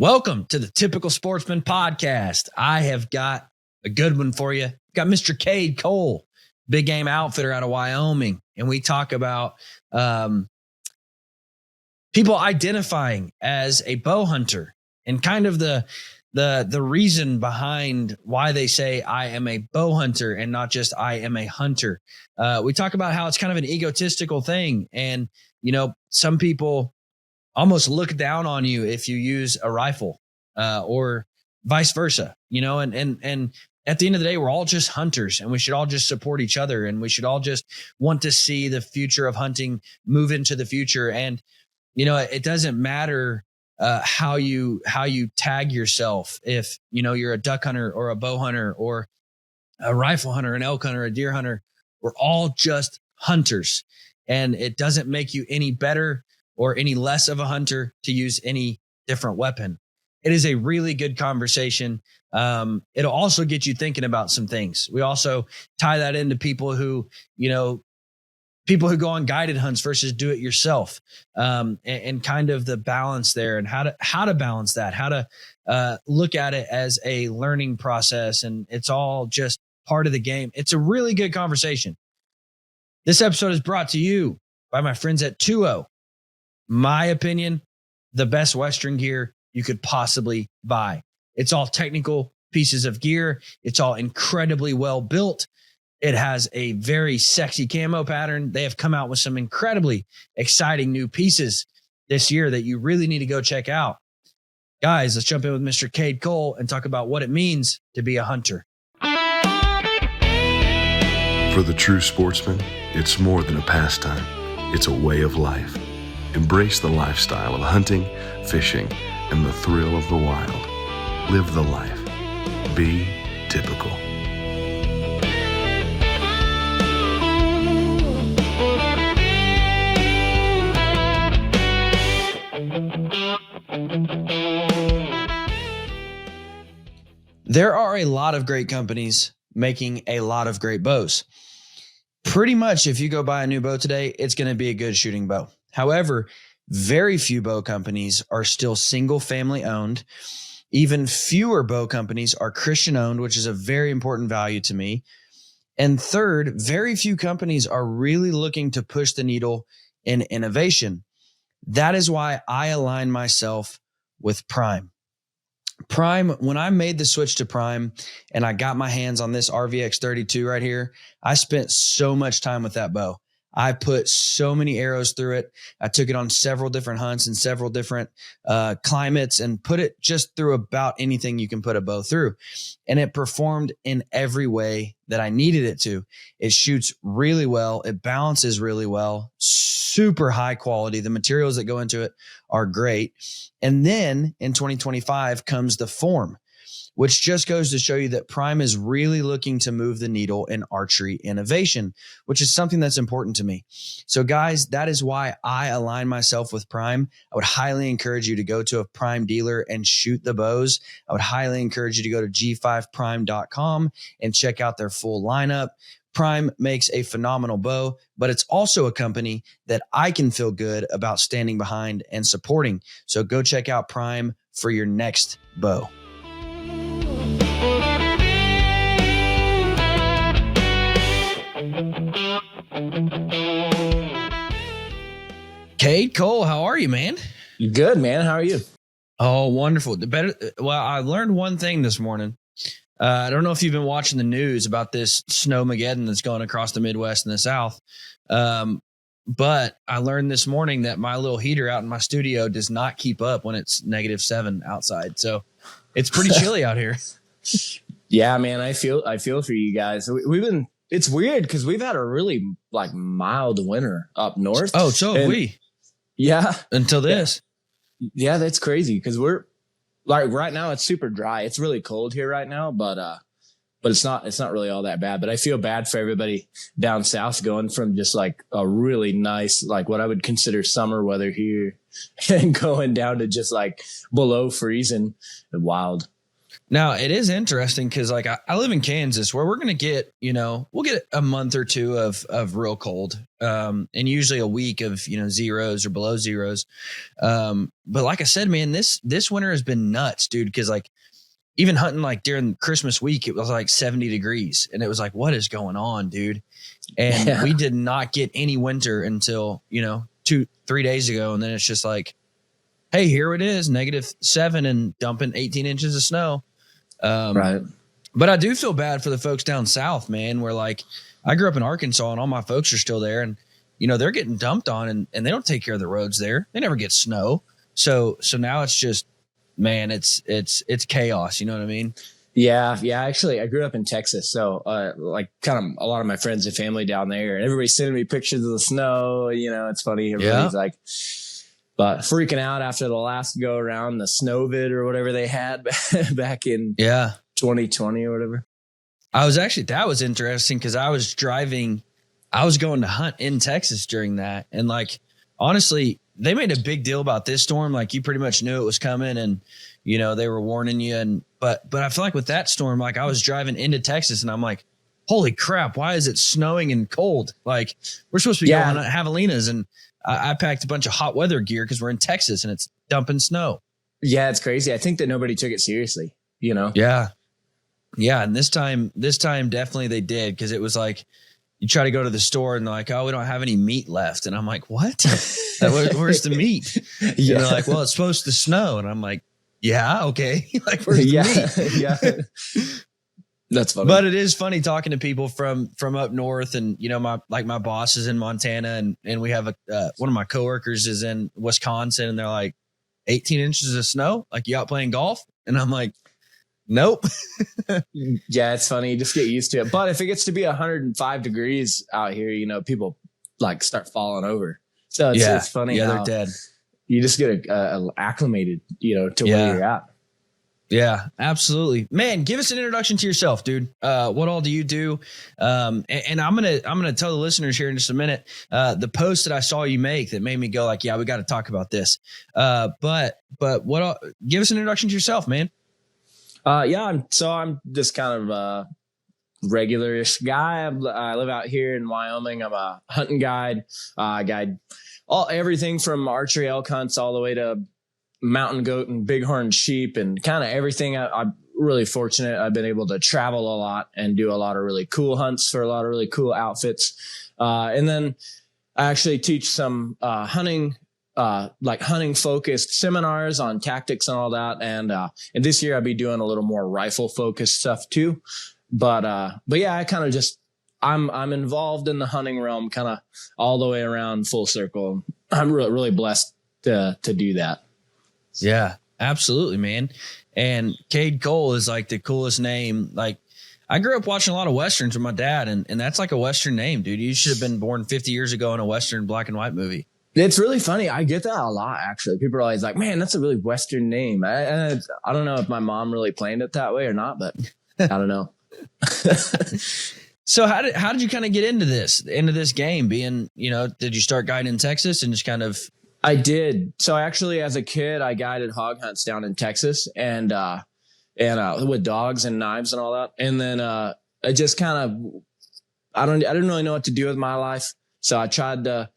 Welcome to the Typical Sportsman podcast. I have got a good one for you. Got Mr. Cade Cole, big game outfitter out of Wyoming. And we talk about people identifying as a bow hunter and kind of the reason behind why they say I am a bow hunter and not just I am a hunter. We talk about how it's kind of an egotistical thing. And, you know, some people almost look down on you if you use a rifle or vice versa, you know, and at the end of the day, we're all just hunters and we should all just support each other and we should all just want to see the future of hunting move into the future. And, you know, it doesn't matter how you tag yourself. If, you know, you're a duck hunter or a bow hunter or a rifle hunter, an elk hunter, a deer hunter, we're all just hunters, and it doesn't make you any better or any less of a hunter to use any different weapon. It is a really good conversation. It'll also get you thinking about some things. We also tie that into people who go on guided hunts versus do it yourself, and kind of the balance there and how to balance that, how to look at it as a learning process. And it's all just part of the game. It's a really good conversation. This episode is brought to you by my friends at 2O. My opinion, the best Western gear you could possibly buy. It's all technical pieces of gear. It's all incredibly well built. It has a very sexy camo pattern. They have come out with some incredibly exciting new pieces this year that you really need to go check out. Guys, let's jump in with Mr. Cade Cole and talk about what it means to be a hunter. For the true sportsman, it's more than a pastime. It's a way of life. Embrace the lifestyle of hunting, fishing, and the thrill of the wild. Live the life. Be typical. There are a lot of great companies making a lot of great bows. Pretty much if you go buy a new bow today, it's going to be a good shooting bow. However, very few bow companies are still single family owned. Even fewer bow companies are Christian owned, which is a very important value to me. And third, very few companies are really looking to push the needle in innovation. That is why I align myself with Prime. Prime, when I made the switch to Prime and I got my hands on this RVX 32 right here, I spent so much time with that bow. I put so many arrows through it. I took it on several different hunts in several different climates and put it just through about anything you can put a bow through. And it performed in every way that I needed it to. It shoots really well. It balances really well. Super high quality. The materials that go into it are great. And then in 2025 comes the form, which just goes to show you that Prime is really looking to move the needle in archery innovation, which is something that's important to me. So guys, that is why I align myself with Prime. I would highly encourage you to go to a Prime dealer and shoot the bows. I would highly encourage you to go to g5prime.com and check out their full lineup. Prime makes a phenomenal bow, but it's also a company that I can feel good about standing behind and supporting. So go check out Prime for your next bow. Cade Cole, how are you, man? Good, man. How are you? Oh, wonderful. Well, I learned one thing this morning. I don't know if you've been watching the news about this snowmageddon that's going across the Midwest and the South. But I learned this morning that my little heater out in my studio does not keep up when it's -7 outside. So it's pretty chilly out here. Yeah, man. I feel for you guys. It's weird because we've had a really mild winter up north. Oh, so have we. Yeah. Until this. Yeah, that's crazy because we're right now it's super dry. It's really cold here right now, but it's not really all that bad. But I feel bad for everybody down south going from just a really nice, what I would consider summer weather here and going down to just below freezing. Wild. Now it is interesting because like I live in Kansas where we're going to get, we'll get a month or two of real cold, and usually a week of, zeros or below zeros. But like I said, man, this winter has been nuts, dude. Cause like even hunting like during Christmas week, it was like 70 degrees and it was like, what is going on, dude? And we did not get any winter until, 2-3 days ago. And then it's just like, hey, here it is, -7 and dumping 18 inches of snow. Right. But I do feel bad for the folks down south, man, where like I grew up in Arkansas and all my folks are still there and, they're getting dumped on and they don't take care of the roads there. They never get snow. So now it's just, man, it's chaos. You know what I mean? Yeah. Actually, I grew up in Texas. So, like kind of a lot of my friends and family down there and everybody's sending me pictures of the snow. It's funny. Everybody's like, but freaking out after the last go around, the snow vid or whatever they had back in 2020 or whatever. That was interesting because I was going to hunt in Texas during that. And like, honestly, they made a big deal about this storm. Like you pretty much knew it was coming and, they were warning you. But I feel like with that storm, like I was driving into Texas and I'm like, holy crap, why is it snowing and cold? Like we're supposed to be going to javelinas and I packed a bunch of hot weather gear because we're in Texas and it's dumping snow. Yeah, it's crazy. I think that nobody took it seriously, Yeah. Yeah. And this time definitely they did because it was like you try to go to the store and they're like, oh, we don't have any meat left. And I'm like, what? Where's the meat? And they're like, well, it's supposed to snow. And I'm like, yeah, okay. Like, where's the meat? That's funny. But it is funny talking to people from up north and, my boss is in Montana and we have one of my coworkers is in Wisconsin and they're like 18 inches of snow. Like you out playing golf? And I'm like, nope. Yeah. It's funny. You just get used to it. But if it gets to be 105 degrees out here, people like start falling over. So it's funny. Yeah. They're dead. You just get acclimated, to where you're at. Yeah, absolutely, man. Give us an introduction to yourself, dude. What all do you do? And I'm gonna tell the listeners here in just a minute the post that I saw you make that made me go like, yeah, we got to talk about this. But what? Give us an introduction to yourself, man. I'm just kind of a regular-ish guy. I live out here in Wyoming. I'm a hunting guide. I guide everything from archery elk hunts all the way to mountain goat and bighorn sheep and kind of everything. I'm really fortunate. I've been able to travel a lot and do a lot of really cool hunts for a lot of really cool outfits. And then I actually teach some hunting focused seminars on tactics and all that. And this year I'll be doing a little more rifle focused stuff too. But yeah, I kind of I'm involved in the hunting realm kind of all the way around full circle. I'm really, really blessed to do that. Yeah, absolutely, man. And Cade Cole is like the coolest name. Like I grew up watching a lot of Westerns with my dad and that's like a Western name, dude. You should have been born 50 years ago in a Western black and white movie. It's really funny. I get that a lot, actually. People are always like, man, that's a really Western name. I don't know if my mom really planned it that way or not, but I don't know. So how did you kind of get into this game being, did you start guiding in Texas and just kind of? I did. So actually as a kid, I guided hog hunts down in Texas and with dogs and knives and all that. And then, I just kind of, I didn't really know what to do with my life. So I tried to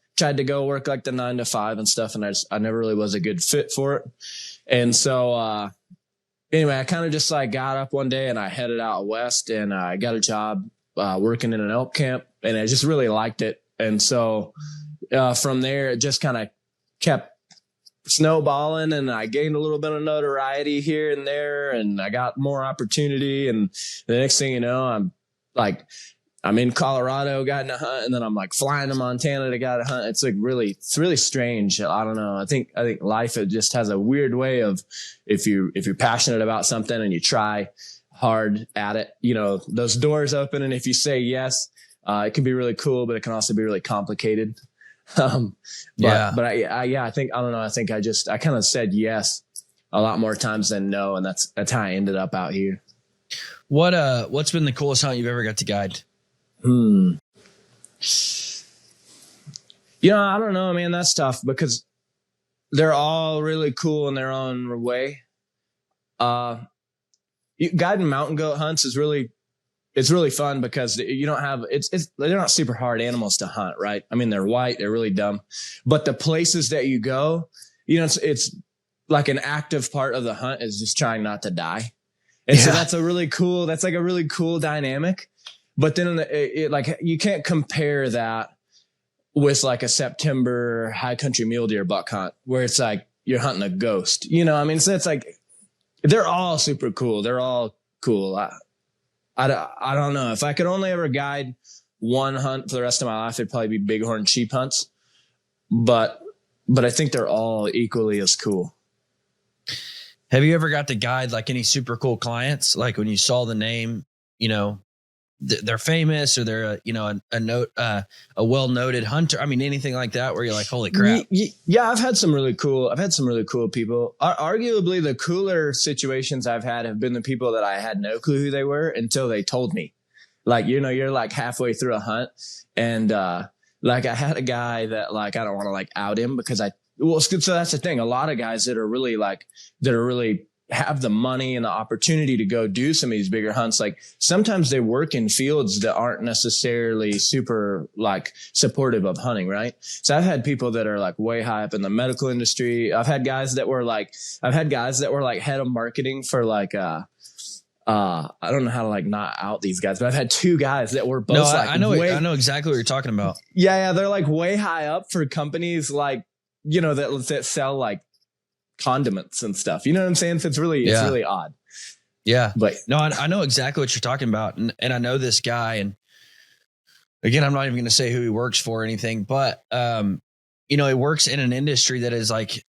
go work like the 9 to 5 and stuff. And I never really was a good fit for it. And so, anyway, I kind of just like got up one day and I headed out west and I got a job, working in an elk camp and I just really liked it. And so, from there, it just kind of kept snowballing and I gained a little bit of notoriety here and there and I got more opportunity. And the next thing you know, I'm in Colorado, got in a hunt, and then I'm like flying to Montana to get a hunt. It's like it's really strange. I don't know. I think life, it just has a weird way of if you're passionate about something and you try hard at it, those doors open. And if you say yes, it can be really cool, but it can also be really complicated. I think I kind of said yes a lot more times than no. And that's how I ended up out here. What's been the coolest hunt you've ever got to guide? I don't know, man, that's tough because they're all really cool in their own way. guiding mountain goat hunts is really, it's really fun because you don't have, they're not super hard animals to hunt, right? I mean, they're white, they're really dumb, but the places that you go, you know, it's like an active part of the hunt is just trying not to die. And so that's like a really cool dynamic. But then like you can't compare that with like a September high country mule deer buck hunt where it's like you're hunting a ghost, you know? I mean, so it's like, they're all super cool. They're all cool. I don't know if I could only ever guide one hunt for the rest of my life, it'd probably be bighorn sheep hunts, but I think they're all equally as cool. Have you ever got to guide like any super cool clients? Like when you saw the name, you know, they're famous or they're a well-noted hunter. I mean, anything like that where you're like, holy crap. Yeah. I've had some really cool people. Arguably the cooler situations I've had have been the people that I had no clue who they were until they told me. Like, you know, you're like halfway through a hunt and, like I had a guy that like, I don't want to like out him because so that's the thing. A lot of guys that are really have the money and the opportunity to go do some of these bigger hunts. Like sometimes they work in fields that aren't necessarily super like supportive of hunting. Right. So I've had people that are like way high up in the medical industry. I've had guys that were like head of marketing for like, I don't know how to like not out these guys, but I've had two guys that were both I know exactly what you're talking about. Yeah. They're like way high up for companies like, you know, that sell like condiments and stuff. You know what I'm saying? So it's really odd. Yeah. But no, I know exactly what you're talking about. And I know this guy, and again, I'm not even going to say who he works for or anything, but, you know, he works in an industry that is like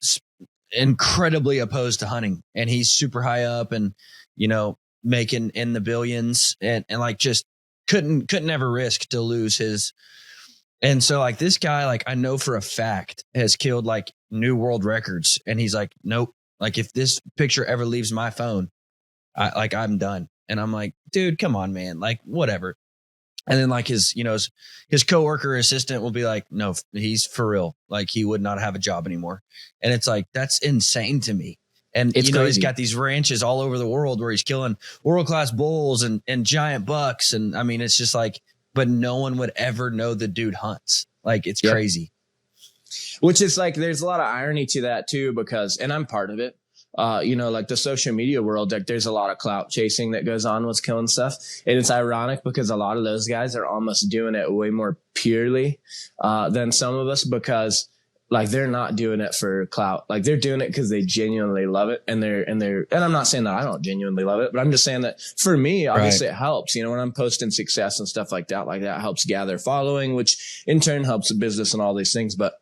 incredibly opposed to hunting, and he's super high up and, you know, making in the billions and like just couldn't ever risk to lose his. And so like this guy, like I know for a fact has killed like new world records. And he's like, nope. Like if this picture ever leaves my phone, I'm done. And I'm like, dude, come on, man. Like whatever. And then like his coworker or assistant will be like, no, he's for real. Like he would not have a job anymore. And it's like, that's insane to me. And it's crazy. He's got these ranches all over the world where he's killing world-class bulls and giant bucks. And I mean, it's just like, but no one would ever know the dude hunts. Like it's crazy. Which is like, there's a lot of irony to that too, because, and I'm part of it. You know, like the social media world, like there's a lot of clout chasing that goes on with killing stuff. And it's ironic because a lot of those guys are almost doing it way more purely, than some of us, because like they're not doing it for clout. Like they're doing it because they genuinely love it. And I'm not saying that I don't genuinely love it, but I'm just saying that for me, obviously it helps, you know, when I'm posting success and stuff like that helps gather following, which in turn helps the business and all these things. But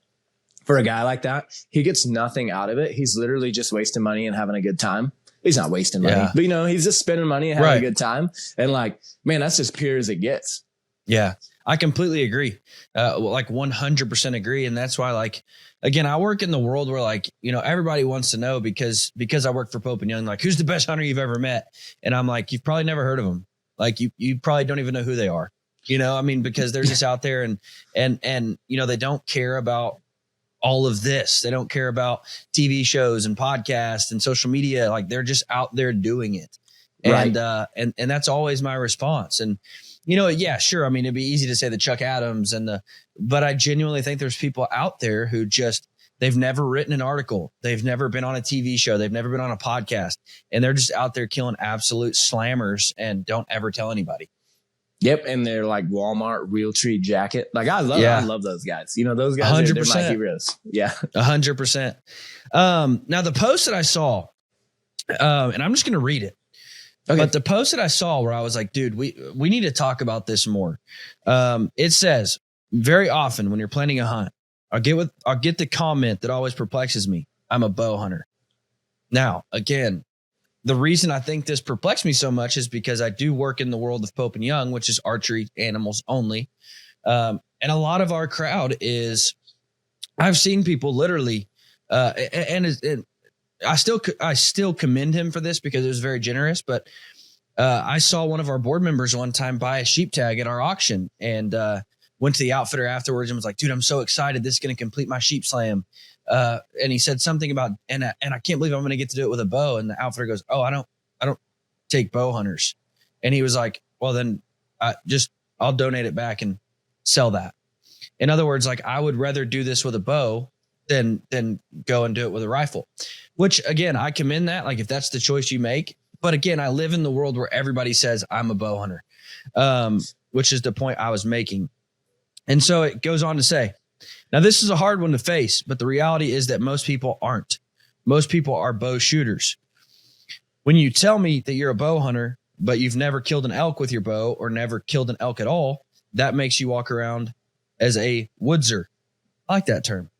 for a guy like that, he gets nothing out of it. He's literally just wasting money and having a good time. He's not wasting money, but you know, he's just spending money and having a good time. And like, man, that's as pure as it gets. Yeah, I completely agree. Like 100% agree. And that's why, like, again, I work in the world where like, you know, everybody wants to know because I work for Pope and Young, like who's the best hunter you've ever met? And I'm like, you've probably never heard of them. Like you probably don't even know who they are, you know, I mean, because they're just out there and, you know, they don't care about all of this. They don't care about TV shows and podcasts and social media. Like they're just out there doing it. And, and that's always my response. And, you know, yeah, sure. I mean, it'd be easy to say the Chuck Adams but I genuinely think there's people out there who they've never written an article. They've never been on a TV show. They've never been on a podcast, and they're just out there killing absolute slammers and don't ever tell anybody. Yep. And they're like Walmart Realtree jacket. Like I love those guys. You know, those guys 100%. They're my heroes. Yeah. 100%. Now the post that I saw, and I'm just going to read it. Okay. But the post that I saw where I was like, dude, we need to talk about this more. It says, very often when you're planning a hunt, I'll get the comment that always perplexes me. I'm a bow hunter. Now, again, the reason I think this perplexed me so much is because I do work in the world of Pope and Young, which is archery animals only. And a lot of our crowd I've seen people literally, and I still commend him for this because it was very generous, but I saw one of our board members one time buy a sheep tag at our auction and went to the outfitter afterwards and was like, dude, I'm so excited. This is going to complete my sheep slam. And he said something about, and I can't believe I'm going to get to do it with a bow. And the outfitter goes, oh, I don't take bow hunters. And he was like, well, then I'll donate it back and sell that. In other words, like I would rather do this with a bow than go and do it with a rifle, which again, I commend that. Like if that's the choice you make, but again, I live in the world where everybody says I'm a bow hunter, which is the point I was making. And so it goes on to say, now this is a hard one to face, but the reality is that most people aren't. Most people are bow shooters. When you tell me that you're a bow hunter, but you've never killed an elk with your bow or never killed an elk at all, that makes you walk around as a woodser. I like that term.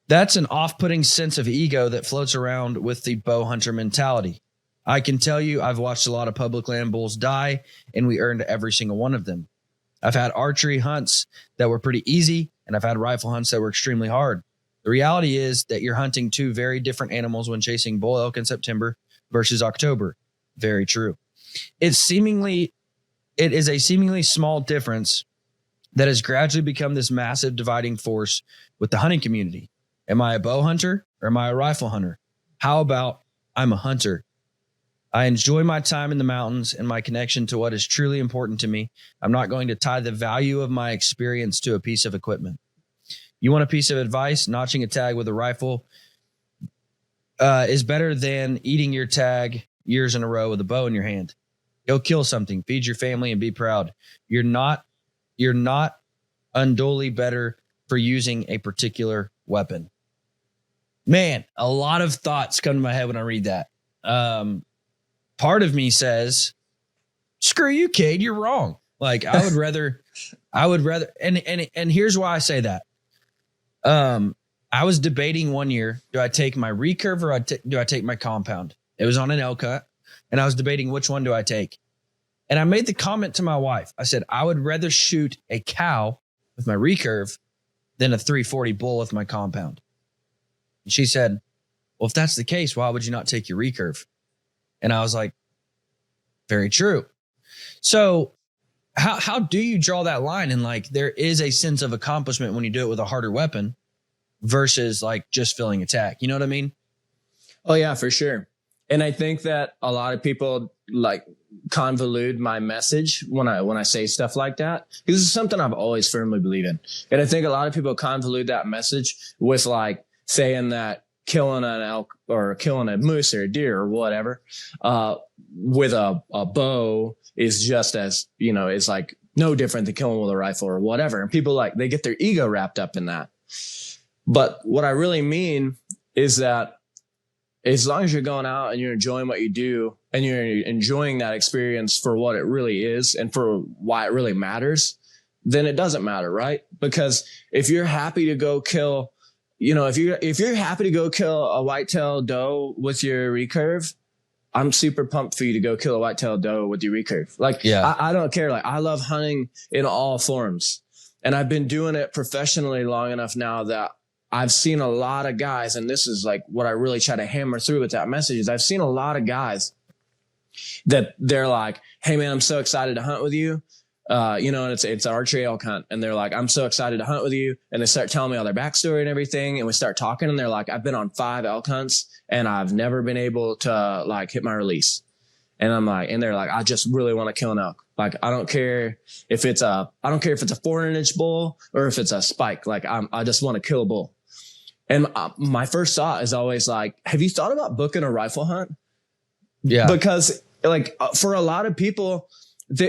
That's an off-putting sense of ego that floats around with the bow hunter mentality. I can tell you I've watched a lot of public land bulls die, and we earned every single one of them. I've had archery hunts that were pretty easy, and I've had rifle hunts that were extremely hard. The reality is that you're hunting two very different animals when chasing bull elk in September versus October. Very true. It is a seemingly small difference that has gradually become this massive dividing force with the hunting community. Am I a bow hunter or am I a rifle hunter? How about I'm a hunter? I enjoy my time in the mountains and my connection to what is truly important to me. I'm not going to tie the value of my experience to a piece of equipment. You want a piece of advice? Notching a tag with a rifle is better than eating your tag years in a row with a bow in your hand. Go kill something, feed your family, and be proud. You're not unduly better for using a particular weapon. Man, a lot of thoughts come to my head when I read that. Part of me says, screw you, Cade, you're wrong. Like I would rather, and here's why I say that. I was debating one year, do I take my recurve or do I take my compound? It was on an elk cut, and I was debating which one do I take. And I made the comment to my wife. I said, I would rather shoot a cow with my recurve than a 340 bull with my compound. And she said, well, if that's the case, why would you not take your recurve? And I was like, very true. So how do you draw that line? And like, there is a sense of accomplishment when you do it with a harder weapon versus like just filling a tag. You know what I mean? Oh yeah, for sure. And I think that a lot of people like convolute my message when I say stuff like that, because this is something I've always firmly believed in. And I think a lot of people convolute that message with like saying that killing an elk or killing a moose or a deer or whatever, with a bow is just as, it's like no different than killing with a rifle or whatever. And people like, they get their ego wrapped up in that. But what I really mean is that as long as you're going out and you're enjoying what you do and you're enjoying that experience for what it really is and for why it really matters, then it doesn't matter, right? Because if you're happy to go kill, if you're happy to go kill a white-tailed doe with your recurve, I'm super pumped for you to go kill a white-tailed doe with your recurve. Like, yeah. I don't care. Like, I love hunting in all forms. And I've been doing it professionally long enough now that I've seen a lot of guys, and this is like what I really try to hammer through with that message is I've seen a lot of guys that they're like, hey man, I'm so excited to hunt with you. And it's an archery elk hunt. And they're like, I'm so excited to hunt with you. And they start telling me all their backstory and everything. And we start talking and they're like, I've been on 5 elk hunts and I've never been able to like hit my release. And I'm like, and they're like, I just really want to kill an elk. Like, I don't care if it's a 4-inch bull or if it's a spike. Like I just want to kill a bull. And my first thought is always like, have you thought about booking a rifle hunt? Yeah. Because like for a lot of people,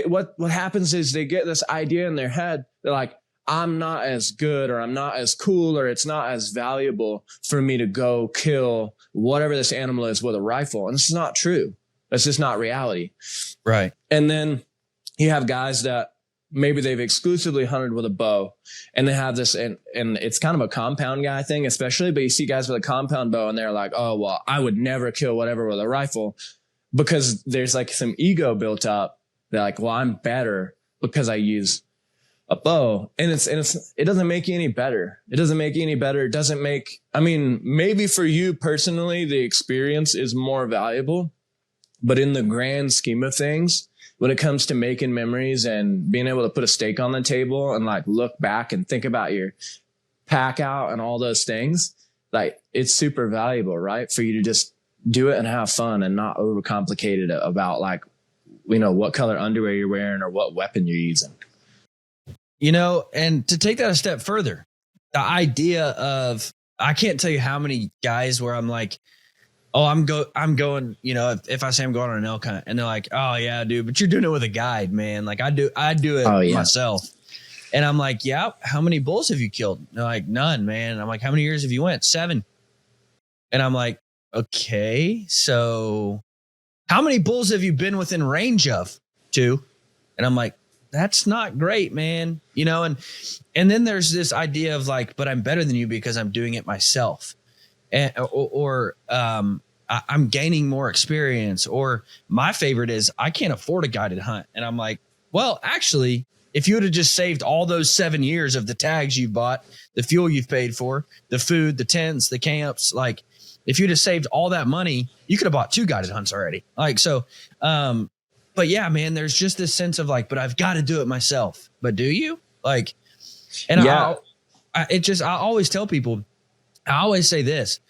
what happens is they get this idea in their head. They're like, I'm not as good or I'm not as cool or it's not as valuable for me to go kill whatever this animal is with a rifle. And it's not true. That's just not reality. Right. And then you have guys that maybe they've exclusively hunted with a bow and they have this, and it's kind of a compound guy thing, especially, but you see guys with a compound bow and they're like, oh, well, I would never kill whatever with a rifle because there's like some ego built up. They're like, well, I'm better because I use a bow. And it doesn't make you any better. It doesn't make you any better. It doesn't make, maybe for you personally, the experience is more valuable, but in the grand scheme of things, when it comes to making memories and being able to put a steak on the table and like look back and think about your pack out and all those things, like it's super valuable, right? For you to just do it and have fun and not overcomplicate it about like, what color underwear you're wearing or what weapon you're using. And to take that a step further, the idea of, I can't tell you how many guys where I'm like, oh, I'm going, if I say I'm going on an elk hunt and they're like, oh yeah, dude, but you're doing it with a guide, man. Like I do it myself. And I'm like, yeah, how many bulls have you killed? And they're like, none, man. And I'm like, how many years have you went? 7. And I'm like, okay, so how many bulls have you been within range of? 2. And I'm like, that's not great, man. And then there's this idea of like, but I'm better than you because I'm doing it myself. I'm gaining more experience. Or my favorite is I can't afford a guided hunt. And I'm like, well, actually, if you would have just saved all those 7 years of the tags you've bought, the fuel you've paid for, the food, the tents, the camps, like if you'd have saved all that money, you could have bought 2 guided hunts already. Like, so, but yeah, man, there's just this sense of like, but I've got to do it myself. But do you? Like, and yeah. I always tell people, I always say this,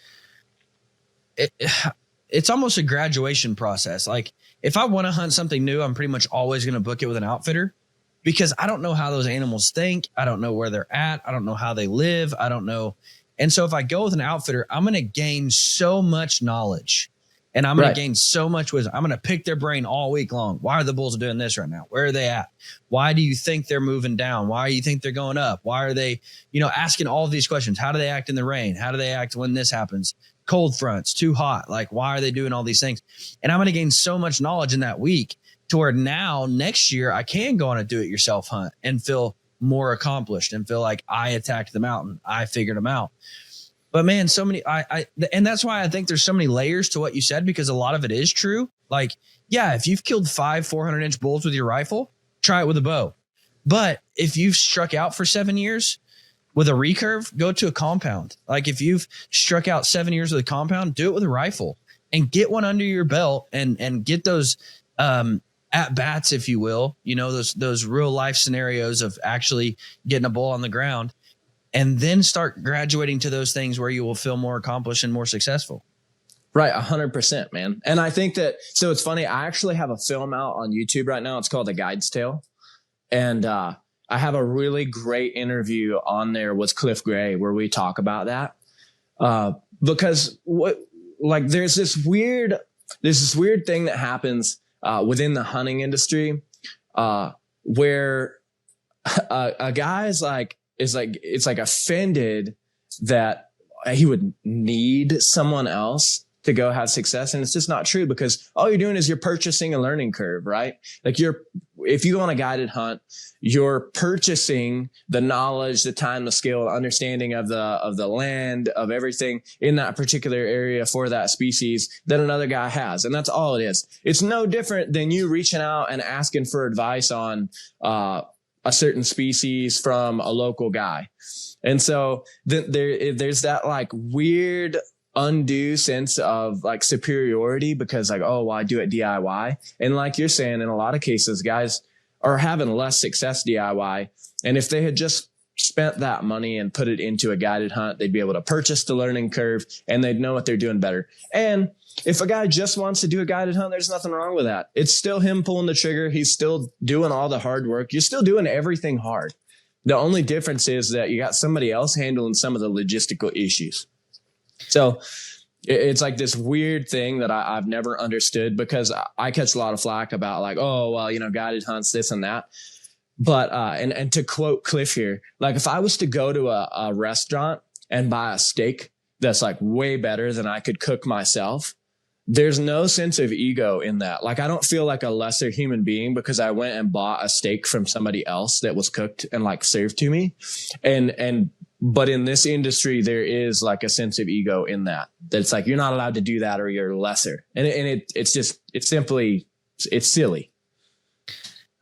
it's almost a graduation process. Like if I want to hunt something new, I'm pretty much always going to book it with an outfitter because I don't know how those animals think. I don't know where they're at. I don't know how they live. I don't know. And so if I go with an outfitter, I'm going to gain so much knowledge and I'm going to gain so much wisdom. I'm going to pick their brain all week long. Why are the bulls doing this right now? Where are they at? Why do you think they're moving down? Why do you think they're going up? Why are they, asking all of these questions? How do they act in the rain? How do they act when this happens? Cold fronts, too hot. Like, why are they doing all these things? And I'm going to gain so much knowledge in that week to where now next year I can go on a do-it-yourself hunt and feel more accomplished and feel like I attacked the mountain. I figured them out. But man, so many, and that's why I think there's so many layers to what you said, because a lot of it is true. Like, yeah, if you've killed 5 400-inch bulls with your rifle, try it with a bow. But if you've struck out for 7 years with a recurve, go to a compound. Like if you've struck out 7 years with a compound, do it with a rifle and get one under your belt and get those at bats, if you will, those real life scenarios of actually getting a bull on the ground. And then start graduating to those things where you will feel more accomplished and more successful. Right. 100%, man. And I think that, so it's funny. I actually have a film out on YouTube right now. It's called A Guide's Tale. And, I have a really great interview on there with Cliff Gray where we talk about that. Because there's this weird thing that happens, within the hunting industry, where a guy is offended that he would need someone else to go have success. And it's just not true, because all you're doing is you're purchasing a learning curve, right? Like if you go on a guided hunt, you're purchasing the knowledge, the time, the skill, the understanding of the land, of everything in that particular area for that species that another guy has. And that's all it is. It's no different than you reaching out and asking for advice on, a certain species from a local guy. And so there's that like weird undue sense of like superiority because like, oh, well, I do it DIY. And like you're saying, in a lot of cases, guys are having less success DIY. And if they had just spent that money and put it into a guided hunt, they'd be able to purchase the learning curve and they'd know what they're doing better. And if a guy just wants to do a guided hunt, there's nothing wrong with that. It's still him pulling the trigger. He's still doing all the hard work. You're still doing everything hard. The only difference is that you got somebody else handling some of the logistical issues. So it's like this weird thing that I've never understood, because I catch a lot of flack about like, oh, well, guided hunts, this and that. But, and to quote Cliff here, like if I was to go to a restaurant and buy a steak that's like way better than I could cook myself, there's no sense of ego in that. Like, I don't feel like a lesser human being because I went and bought a steak from somebody else that was cooked and like served to me. But in this industry, there is like a sense of ego in that it's like, you're not allowed to do that or you're lesser. And it's silly.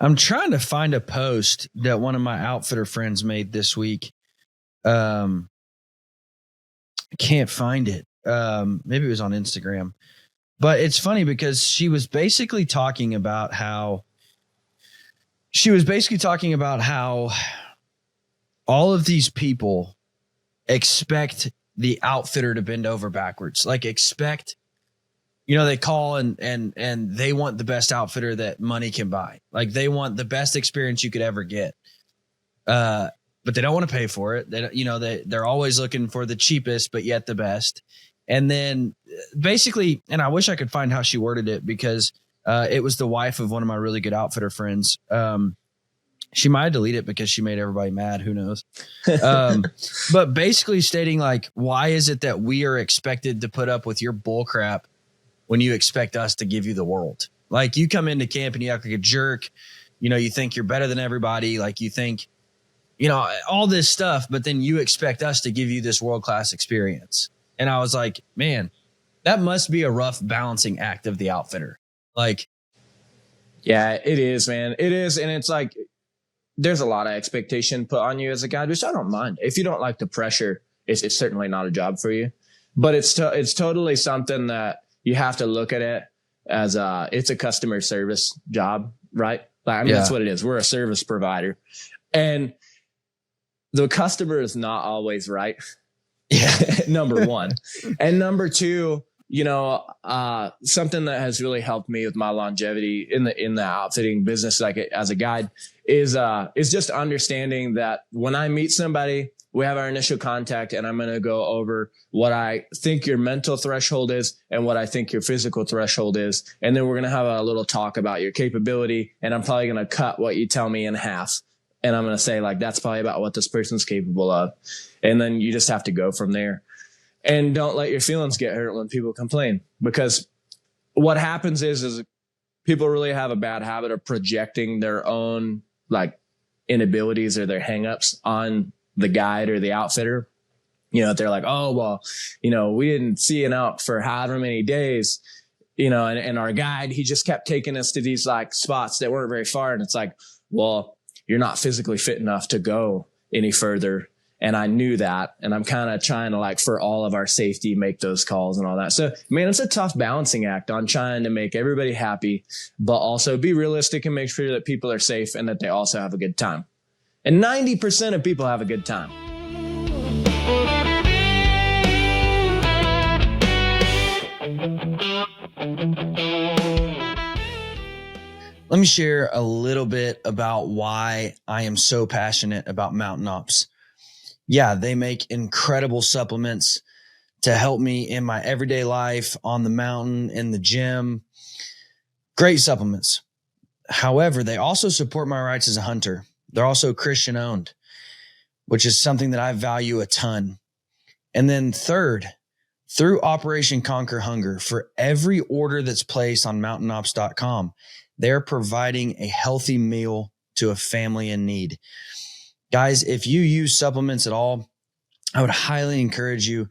I'm trying to find a post that one of my outfitter friends made this week. I can't find it. Maybe it was on Instagram, but it's funny because she was basically talking about how all of these people expect the outfitter to bend over backwards, like expect they call and they want the best outfitter that money can buy. Like they want the best experience you could ever get. But they don't want to pay for it. They're always looking for the cheapest, but yet the best. And then basically, and I wish I could find how she worded it because it was the wife of one of my really good outfitter friends. She might delete it because she made everybody mad. Who knows? But basically stating like, why is it that we are expected to put up with your bull crap when you expect us to give you the world? Like you come into camp and you act like a jerk. You think you're better than everybody. Like you think, all this stuff, but then you expect us to give you this world-class experience. And I was like, man, that must be a rough balancing act of the outfitter. Like, yeah, it is, man. It is. And it's like, there's a lot of expectation put on you as a guide, which I don't mind. If you don't like the pressure, it's certainly not a job for you, but it's totally something that you have to look at it as it's a customer service job, right? Like, that's what it is. We're a service provider, and the customer is not always right. Yeah. Number one. And number two, something that has really helped me with my longevity in the outfitting business, like as a guide, is just understanding that when I meet somebody, we have our initial contact and I'm going to go over what I think your mental threshold is and what I think your physical threshold is. And then we're going to have a little talk about your capability. And I'm probably going to cut what you tell me in half. And I'm going to say like, that's probably about what this person's capable of. And then you just have to go from there. And don't let your feelings get hurt when people complain, because what happens is people really have a bad habit of projecting their own like inabilities or their hangups on the guide or the outfitter. They're like, oh, well, we didn't see an out for however many days, and our guide, he just kept taking us to these like spots that weren't very far. And it's like, well, you're not physically fit enough to go any further. And I knew that. And I'm kind of trying to, like, for all of our safety, make those calls and all that. So, man, it's a tough balancing act on trying to make everybody happy, but also be realistic and make sure that people are safe and that they also have a good time. And 90% of people have a good time. Let me share a little bit about why I am so passionate about Mountain Ops. Yeah, they make incredible supplements to help me in my everyday life, on the mountain, in the gym. Great supplements. However, they also support my rights as a hunter. They're also Christian owned, which is something that I value a ton. And then third, through Operation Conquer Hunger, for every order that's placed on mountainops.com, they're providing a healthy meal to a family in need. Guys, if you use supplements at all, I would highly encourage you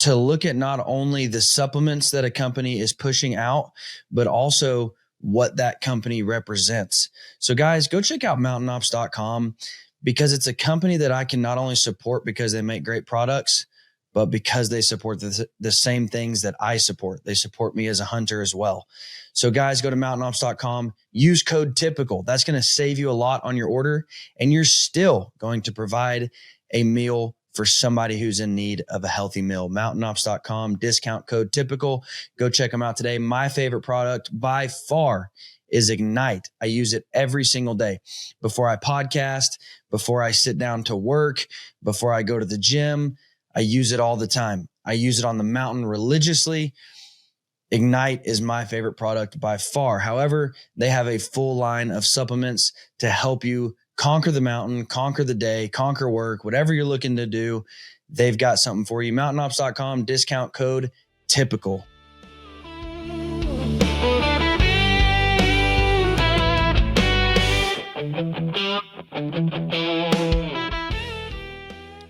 to look at not only the supplements that a company is pushing out, but also what that company represents. So guys, go check out mountainops.com, because it's a company that I can not only support because they make great products, but because they support the same things that I support. They support me as a hunter as well. So guys, go to mountainops.com, use code TYPICAL. That's going to save you a lot on your order, and you're still going to provide a meal for somebody who's in need of a healthy meal. Mountainops.com, discount code TYPICAL. Go check them out today. My favorite product by far is Ignite. I use it every single day. Before I podcast, before I sit down to work, before I go to the gym, I use it all the time. I use it on the mountain religiously. Ignite is my favorite product by far. However, they have a full line of supplements to help you conquer the mountain, conquer the day, conquer work, whatever you're looking to do. They've got something for you. Mountainops.com, discount code TYPICAL.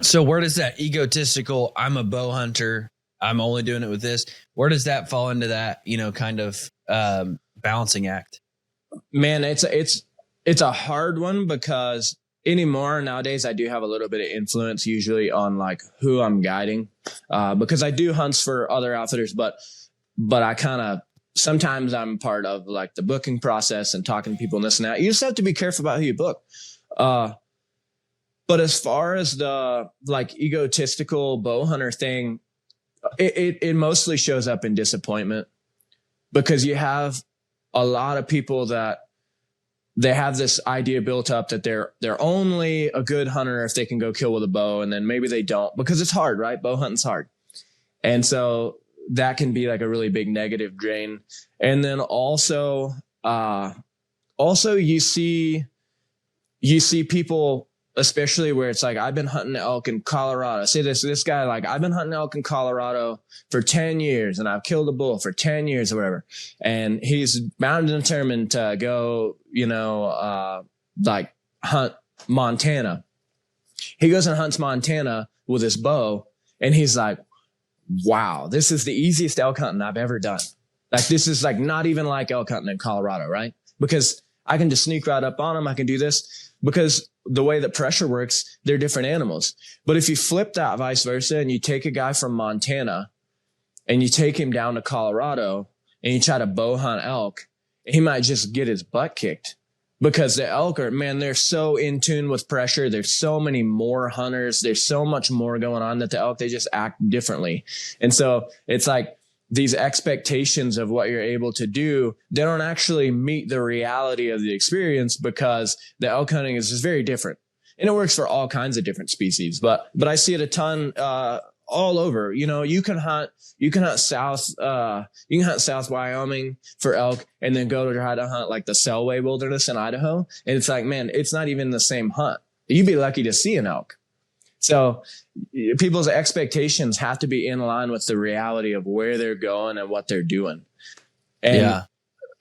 So where does that egotistical, I'm a bow hunter, I'm only doing it with this, where does that fall into that, kind of balancing act? Man, it's a hard one, because anymore nowadays I do have a little bit of influence usually on like who I'm guiding, because I do hunts for other outfitters, but I kind of, sometimes I'm part of like the booking process and talking to people and this and that. You just have to be careful about who you book. But as far as the like egotistical bow hunter thing, it mostly shows up in disappointment. because you have a lot of people that they have this idea built up that they're only a good hunter if they can go kill with a bow, and then maybe they don't, because it's hard, right? Bow hunting's hard. And so that can be like a really big negative drain. And then also you see people, especially where it's like, I've been hunting elk in Colorado. Say this guy, like, I've been hunting elk in Colorado for 10 years and I've killed a bull for 10 years or whatever. And he's bound and determined to go, like hunt Montana. He goes and hunts Montana with his bow, and he's like, wow, this is the easiest elk hunting I've ever done. Like, this is like not even like elk hunting in Colorado, right? Because I can just sneak right up on them. I can do this because the way that pressure works, they're different animals. But if you flip that vice versa and you take a guy from Montana and you take him down to Colorado and you try to bow hunt elk, he might just get his butt kicked, because the elk are, man, they're so in tune with pressure. There's so many more hunters. There's so much more going on that the elk, they just act differently. And so it's like these expectations of what you're able to do, they don't actually meet the reality of the experience, because the elk hunting is just very different. And it works for all kinds of different species, but I see it a ton, all over. You can hunt south Wyoming for elk, and then go to try to hunt like the Selway Wilderness in Idaho. And it's like, man, it's not even the same hunt. You'd be lucky to see an elk. So people's expectations have to be in line with the reality of where they're going and what they're doing. And yeah.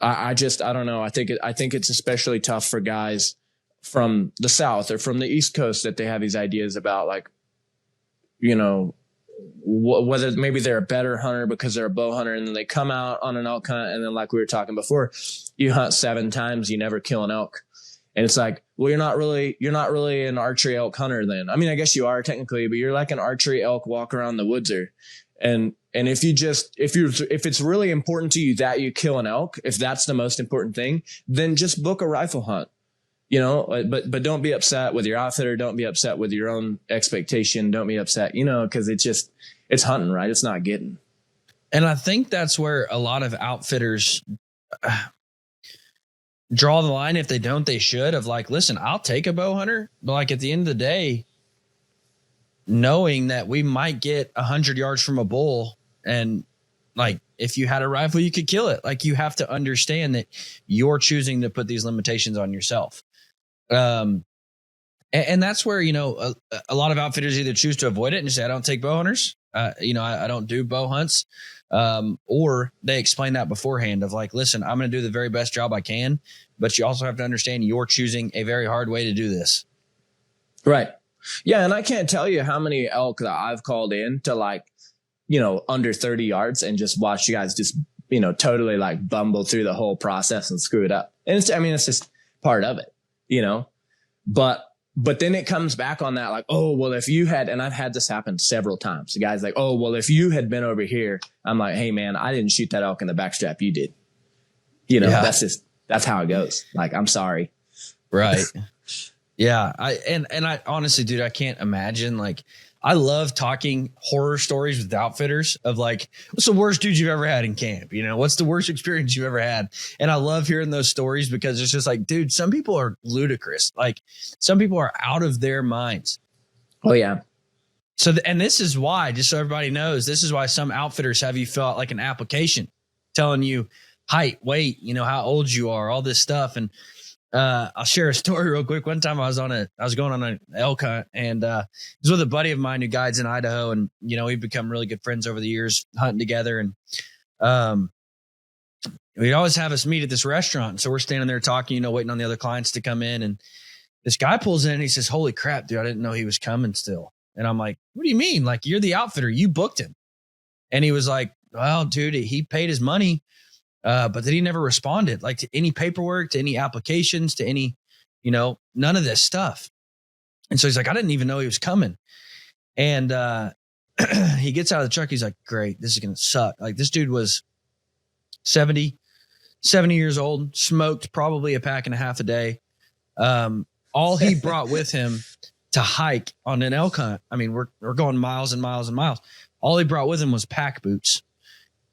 I don't know. I think it's especially tough for guys from the South or from the East Coast, that they have these ideas about, like, whether maybe they're a better hunter because they're a bow hunter, and then they come out on an elk hunt, and then, like we were talking before, you hunt 7 times, you never kill an elk. And it's like, well, you're not really an archery elk hunter then. I mean, I guess you are technically, but you're like an archery elk walk around the woodser. And if it's really important to you that you kill an elk, if that's the most important thing, then just book a rifle hunt. But don't be upset with your outfitter. Don't be upset with your own expectation. Don't be upset, because it's hunting, right? It's not getting. And I think that's where a lot of outfitters draw the line. If they don't, they should, of like, listen, I'll take a bow hunter, but like at the end of the day, knowing that we might get 100 yards from a bull, and like, if you had a rifle, you could kill it. Like, you have to understand that you're choosing to put these limitations on yourself. And that's where, a lot of outfitters either choose to avoid it and say, I don't take bow hunters. I don't do bow hunts. Or they explain that beforehand of like, listen, I'm going to do the very best job I can, but you also have to understand you're choosing a very hard way to do this. Right. Yeah. And I can't tell you how many elk that I've called in to, like, under 30 yards and just watch you guys just, totally like bumble through the whole process and screw it up. And it's just part of it, but then it comes back on that, like, oh, well, if you had, and I've had this happen several times. The guy's like, oh, well, if you had been over here, I'm like, hey man, I didn't shoot that elk in the backstrap. You did, that's how it goes. Like, I'm sorry. Right. Yeah. I honestly, dude, I can't imagine, like, I love talking horror stories with outfitters of like, what's the worst dude you've ever had in camp? What's the worst experience you've ever had? And I love hearing those stories, because it's just like, dude, some people are ludicrous. Like, some people are out of their minds. Oh yeah. So, and this is why, just so everybody knows, this is why some outfitters have you fill out like an application telling you height, weight, how old you are, all this stuff. And I'll share a story real quick. One time I was going on an elk hunt, and I was with a buddy of mine who guides in Idaho, and we've become really good friends over the years hunting together. And we'd always have us meet at this restaurant. So we're standing there talking, waiting on the other clients to come in, and this guy pulls in and he says, holy crap, dude, I didn't know he was coming still. And I'm like, what do you mean? Like, you're the outfitter, you booked him. And he was like, well, dude, he paid his money. But then he never responded, like, to any paperwork, to any applications, to any, none of this stuff. And so he's like, I didn't even know he was coming. And he gets out of the truck. He's like, great, this is going to suck. Like, this dude was 70 years old, smoked probably a pack and a half a day. All he brought with him to hike on an elk hunt, I mean, we're going miles and miles and miles. All he brought with him was pack boots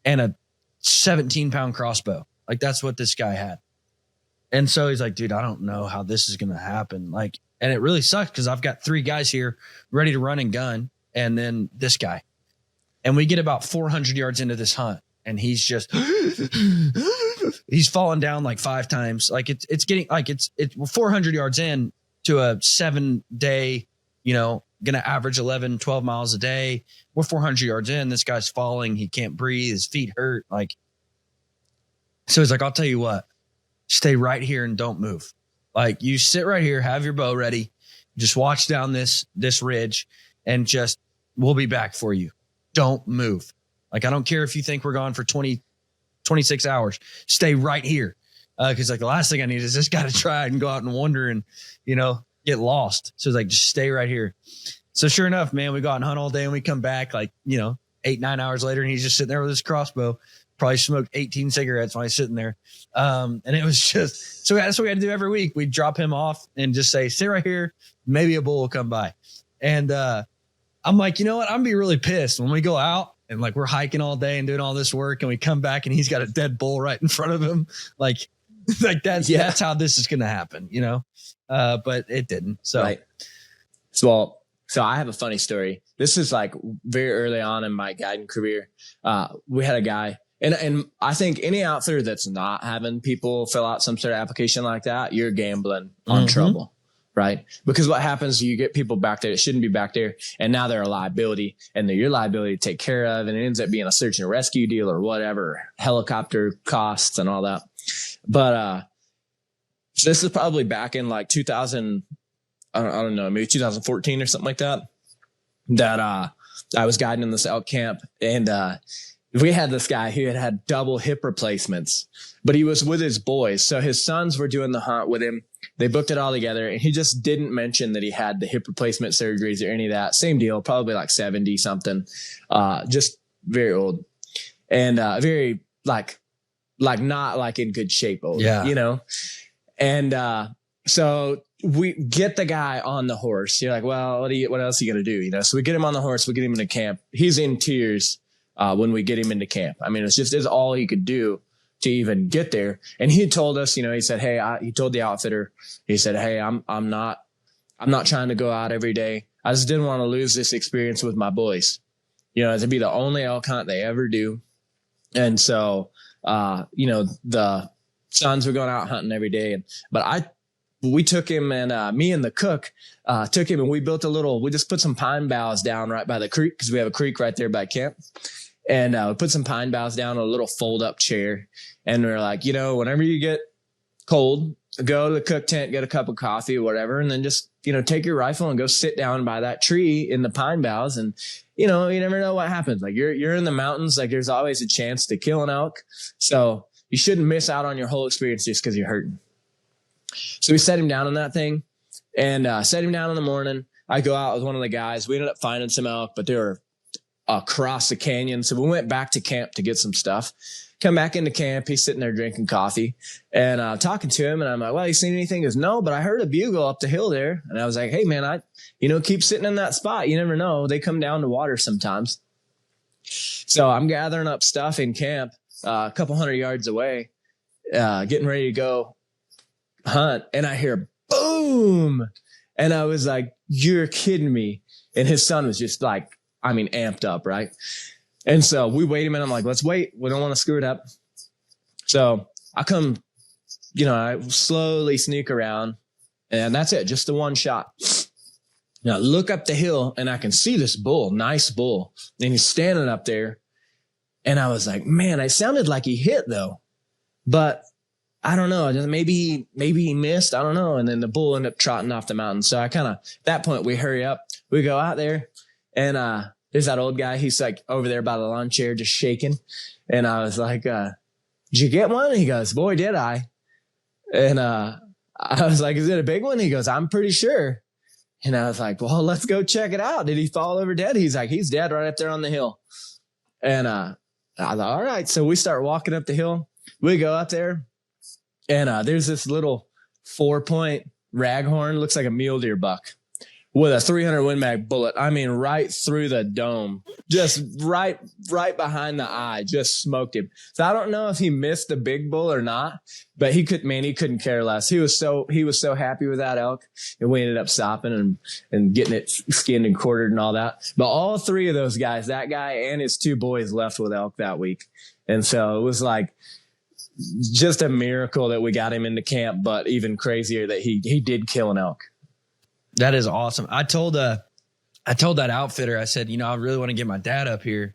and 17-pound crossbow. Like that's what this guy had. And so he's like, dude, I don't know how this is going to happen. Like, and it really sucks because I've got 3 guys here ready to run and gun. And then this guy, and we get about 400 yards into this hunt and he's just, he's fallen down like 5 times. Like it's getting like, we're 400 yards in to a 7-day, you know, going to average 11, 12 miles a day. We're 400 yards in. This guy's falling. He can't breathe. His feet hurt. Like, so he's like, I'll tell you what, stay right here and don't move. Like you sit right here, have your bow ready, just watch down this ridge and just, we'll be back for you. Don't move. Like, I don't care if you think we're gone for 26 hours, stay right here. Cause like the last thing I need is this guy to try and go out and wander and, you know, get lost. So it's like, just stay right here. So sure enough, man, we go out and hunt all day and we come back like, you know, 8-9 hours later and he's just sitting there with his crossbow, probably smoked 18 cigarettes while he's sitting there. And it was just, so that's what we had to do every week. We'd drop him off and just say, sit right here. Maybe a bull will come by. And, I'm like, you know what? I'm gonna be really pissed when we go out and like, we're hiking all day and doing all this work and we come back and he's got a dead bull right in front of him. Like that's how this is going to happen, you know? But it didn't. So, right. So I have a funny story. This is like very early on in my guiding career. We had a guy and I think any outfitter that's not having people fill out some sort of application like that, you're gambling on trouble, right? Because what happens, you get people back there that shouldn't be back there and now they're a liability and they're your liability to take care of. And it ends up being a search and rescue deal or whatever, helicopter costs and all that. But, so this is probably back in like 2000, I don't know, maybe 2014 or something like that, I was guiding in this elk camp and, we had this guy who had double hip replacements, but he was with his boys. So his sons were doing the hunt with him. They booked it all together and he just didn't mention that he had the hip replacement surgeries or any of that. Same deal, probably like 70 something, just very old and, very like not like in good shape old, you know? And, so we get the guy on the horse. You're like, well, what else are you going to do? You know? So we get him on the horse, we get him into camp. He's in tears. When we get him into camp. I mean, it's all he could do to even get there. And he told us, you know, he said, hey, he told the outfitter, he said, hey, I'm not trying to go out every day. I just didn't want to lose this experience with my boys, you know, to be the only elk hunt they ever do. And so, you know, the sons were going out hunting every day. But we took him and me and the cook took him and we just put some pine boughs down right by the creek because we have a creek right there by camp. And we put some pine boughs down on a little fold up chair. And we're like, you know, whenever you get cold, go to the cook tent, get a cup of coffee or whatever. And then just, you know, take your rifle and go sit down by that tree in the pine boughs. And, you know, you never know what happens. Like you're in the mountains. Like there's always a chance to kill an elk. So you shouldn't miss out on your whole experience just because you're hurting. So we set him down on that thing and set him down in the morning. I go out with one of the guys. We ended up finding some elk, but they were across the canyon. So we went back to camp to get some stuff. Come back into camp. He's sitting there drinking coffee and talking to him. And I'm like, well, you seen anything? He goes, no, but I heard a bugle up the hill there. And I was like, hey, man, keep sitting in that spot. You never know. They come down to water sometimes. So I'm gathering up stuff in camp a couple 100 yards away, getting ready to go hunt. And I hear boom. And I was like, you're kidding me. And his son was just like, I mean, amped up, right? And so we wait a minute. I'm like, let's wait. We don't want to screw it up. So I come, you know, I slowly sneak around and that's it. Just the one shot. Now look up the hill and I can see this bull, nice bull. And he's standing up there. And I was like, man, it sounded like he hit though, but I don't know. Maybe he missed. I don't know. And then the bull ended up trotting off the mountain. So I at that point, we hurry up. We go out there and, there's that old guy. He's like over there by the lawn chair, just shaking. And I was like, did you get one? He goes, boy, did I. And, I was like, is it a big one? He goes, I'm pretty sure. And I was like, well, let's go check it out. Did he fall over dead? He's like, he's dead right up there on the hill. And, I thought, all right. So we start walking up the hill. We go up there and, there's this little 4-point raghorn, looks like a mule deer buck with a 300 Win Mag bullet. I mean, right through the dome, just right behind the eye, just smoked him. So I don't know if he missed the big bull or not, but he couldn't care less. He was so happy with that elk, and we ended up stopping and getting it skinned and quartered and all that. But all three of those guys, that guy and his two boys, left with elk that week. And so it was like just a miracle that we got him into camp, but even crazier that he did kill an elk. That is awesome. I told that outfitter, I said, I really want to get my dad up here.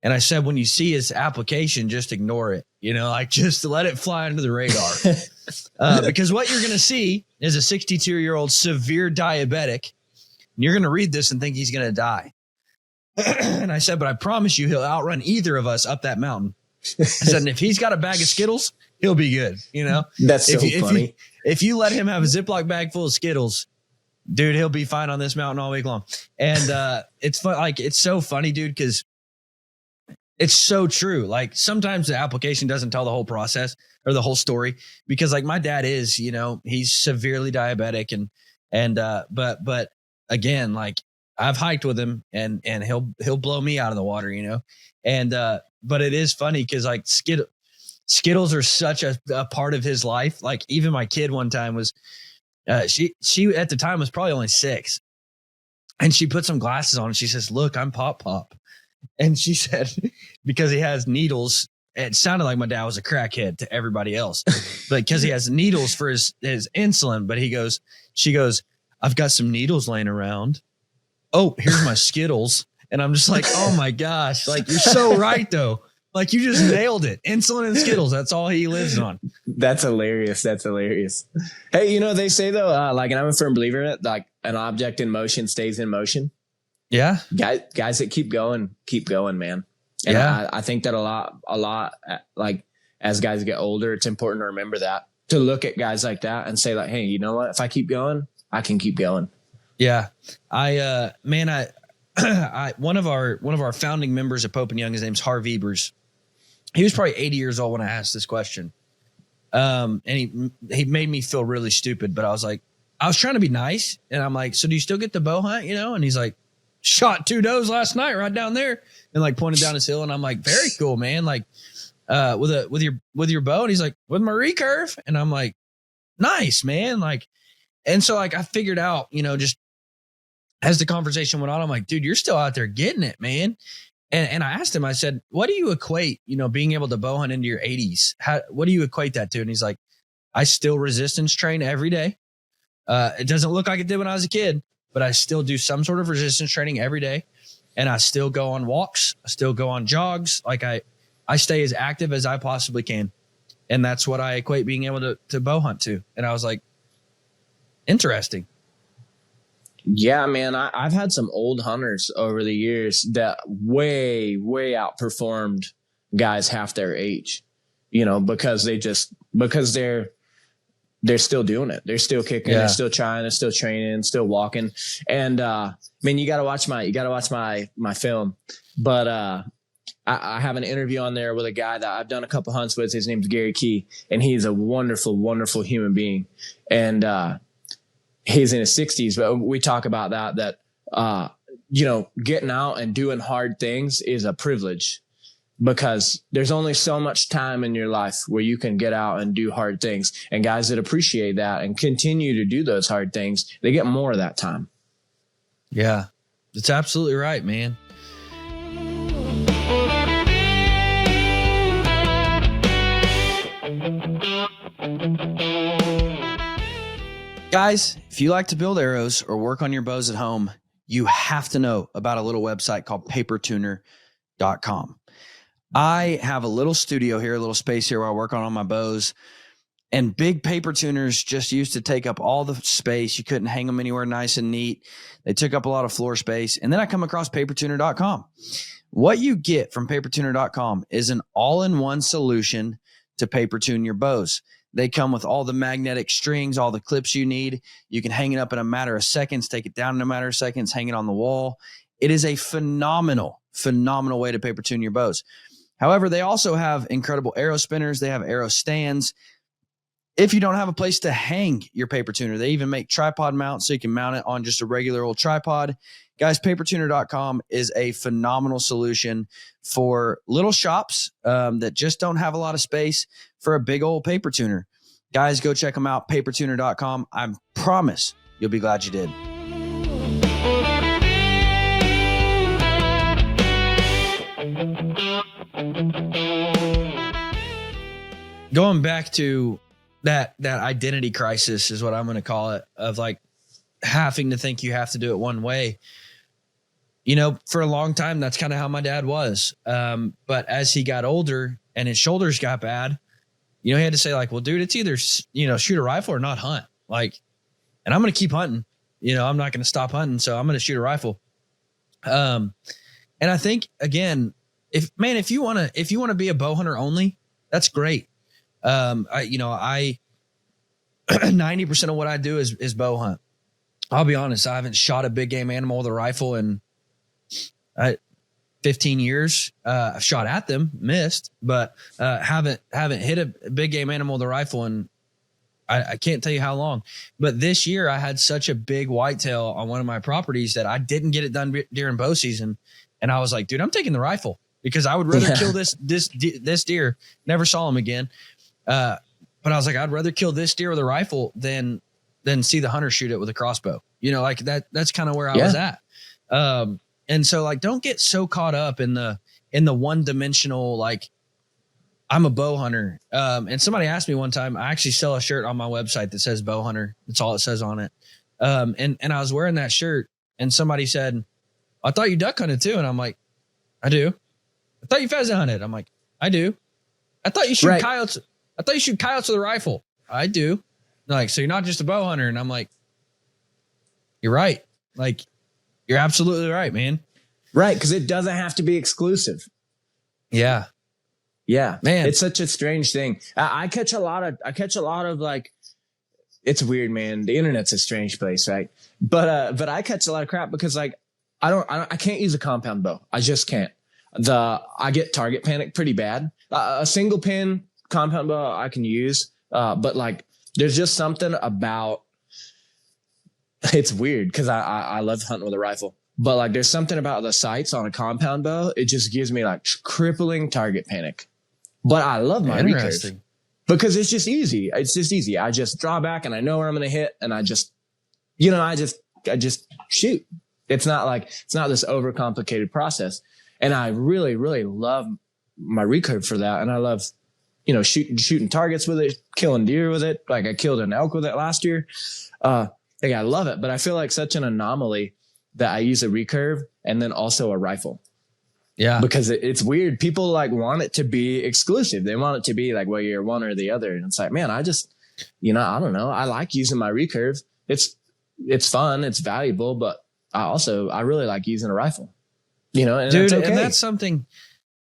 And I said, when you see his application, just ignore it, just let it fly under the radar. Because what you're going to see is a 62-year-old severe diabetic. And you're going to read this and think he's going to die. And I said, but I promise you, he'll outrun either of us up that mountain. I said, and if he's got a bag of Skittles, he'll be good. That's so funny. If you let him have a Ziploc bag full of Skittles, dude, he'll be fine on this mountain all week long. And it's fun. Like, it's so funny, dude, because it's so true. Like, sometimes the application doesn't tell the whole process or the whole story, because like my dad is, he's severely diabetic but again, like I've hiked with him and he'll blow me out of the water, but it is funny because like Skittles are such a part of his life. Like even my kid one time was, she at the time was probably only 6, and she put some glasses on and she says, "Look, I'm Pop." And she said, because he has needles, it sounded like my dad was a crackhead to everybody else, but because he has needles for his insulin, but she goes, "I've got some needles laying around. Oh, here's my Skittles." And I'm just like, oh my gosh, like you're so right though. Like you just nailed it. Insulin and Skittles. That's all he lives on. That's hilarious. Hey, they say though, and I'm a firm believer in it, like an object in motion stays in motion. Yeah. Guys that keep going, man. And yeah. I think that a lot, like as guys get older, it's important to remember that, to look at guys like that and say like, hey, you know what? If I keep going, I can keep going. Yeah. One of our founding members at Pope and Young, his name's Harv Ebers. He was probably 80 years old when I asked this question. And he made me feel really stupid, but I was trying to be nice. And I'm like, so do you still get to bow hunt? And he's like, shot 2 does last night right down there, and like pointed down his hill. And I'm like, very cool, man. Like, with your bow. And he's like, with my recurve. And I'm like, nice, man. Like, and so like I figured out, just as the conversation went on, I'm like, dude, you're still out there getting it, man. And I asked him, I said, what do you equate, being able to bow hunt into your 80s? What do you equate that to? And he's like, I still resistance train every day. It doesn't look like it did when I was a kid, but I still do some sort of resistance training every day. And I still go on walks. I still go on jogs. Like I stay as active as I possibly can. And that's what I equate being able to bow hunt to. And I was like, interesting. Yeah, man, I've had some old hunters over the years that way, way outperformed guys half their age, because they're still doing it. They're still kicking. Yeah. They're still trying. They're still training, still walking. And, man, you got to watch my film, but, I have an interview on there with a guy that I've done a couple hunts with. His name's Gary Key, and he's a wonderful, wonderful human being. And, he's in his 60s, but we talk about that, getting out and doing hard things is a privilege, because there's only so much time in your life where you can get out and do hard things. And guys that appreciate that and continue to do those hard things, they get more of that time. Yeah, that's absolutely right, man. Guys, if you like to build arrows or work on your bows at home, you have to know about a little website called papertuner.com. I have a little studio here, a little space here where I work on all my bows, and big paper tuners just used to take up all the space. You couldn't hang them anywhere nice and neat. They took up a lot of floor space. And then I come across papertuner.com. What you get from papertuner.com is an all-in-one solution to paper tune your bows. They come with all the magnetic strings, all the clips you need. You can hang it up in a matter of seconds, take it down in a matter of seconds, hang it on the wall. It is a phenomenal way to paper tune your bows. However, they also have incredible arrow spinners. They have arrow stands. if you don't have a place to hang your paper tuner, they even make tripod mounts so you can mount it on just a regular old tripod. Guys, papertuner.com is a phenomenal solution for little shops that just don't have a lot of space for a big old paper tuner. Guys, go check them out, papertuner.com. I promise you'll be glad you did. Going back to that identity crisis is what I'm going to call it, of like having to think you have to do it one way. You know, for a long time, that's kind of how my dad was. But as he got older and his shoulders got bad, you know, he had to say like, well, dude, it's either, you know, shoot a rifle or not hunt. Like, and I'm going to keep hunting, you know, I'm not going to stop hunting. So I'm going to shoot a rifle. And I think again, if you want to be a bow hunter only, that's great. 90% of what I do is bow hunt. I'll be honest. I haven't shot a big game animal with a rifle in 15 years. I've shot at them, missed, but haven't hit a big game animal with a rifle in I can't tell you how long. But this year I had such a big whitetail on one of my properties that I didn't get it done during bow season, and I was like, dude, I'm taking the rifle because I would rather kill this deer. Never saw him again. But I was like, I'd rather kill this deer with a rifle than see the hunter shoot it with a crossbow. You know, like that's kind of where I was at. And so like, don't get so caught up in the one dimensional, like I'm a bow hunter. And somebody asked me one time, I actually sell a shirt on my website that says bow hunter. That's all it says on it. And I was wearing that shirt and somebody said, I thought you duck hunted too. And I'm like, I do. I thought you pheasant hunted. I'm like, I do. I thought you shoot coyotes. I thought you shoot coyotes with a rifle. I do. Like, so you're not just a bow hunter. And I'm like, you're right. Like, you're absolutely right, man. Right. Because it doesn't have to be exclusive. Yeah. Yeah. Man. It's such a strange thing. I catch a lot of like, it's weird, man. The internet's a strange place, right? But I catch a lot of crap because like, I can't use a compound bow. I just can't. I get target panic pretty bad. A single pin compound bow I can use. But like, there's just something about, it's weird because I love hunting with a rifle, but like, there's something about the sights on a compound bow. It just gives me like crippling target panic, but I love my recurve because it's just easy. It's just easy. I just draw back and I know where I'm going to hit. And I just shoot. It's not this overcomplicated process. And I really, really love my recurve for that. And I love, you know, shooting targets with it, killing deer with it. Like I killed an elk with it last year. Like I love it, but I feel like such an anomaly that I use a recurve and then also a rifle. Yeah. Because it's weird. People like want it to be exclusive. They want it to be like, well, you're one or the other. And it's like, man, I just, you know, I don't know. I like using my recurve. It's fun. It's valuable, but I really like using a rifle, you know, and dude, that's okay. And that's something.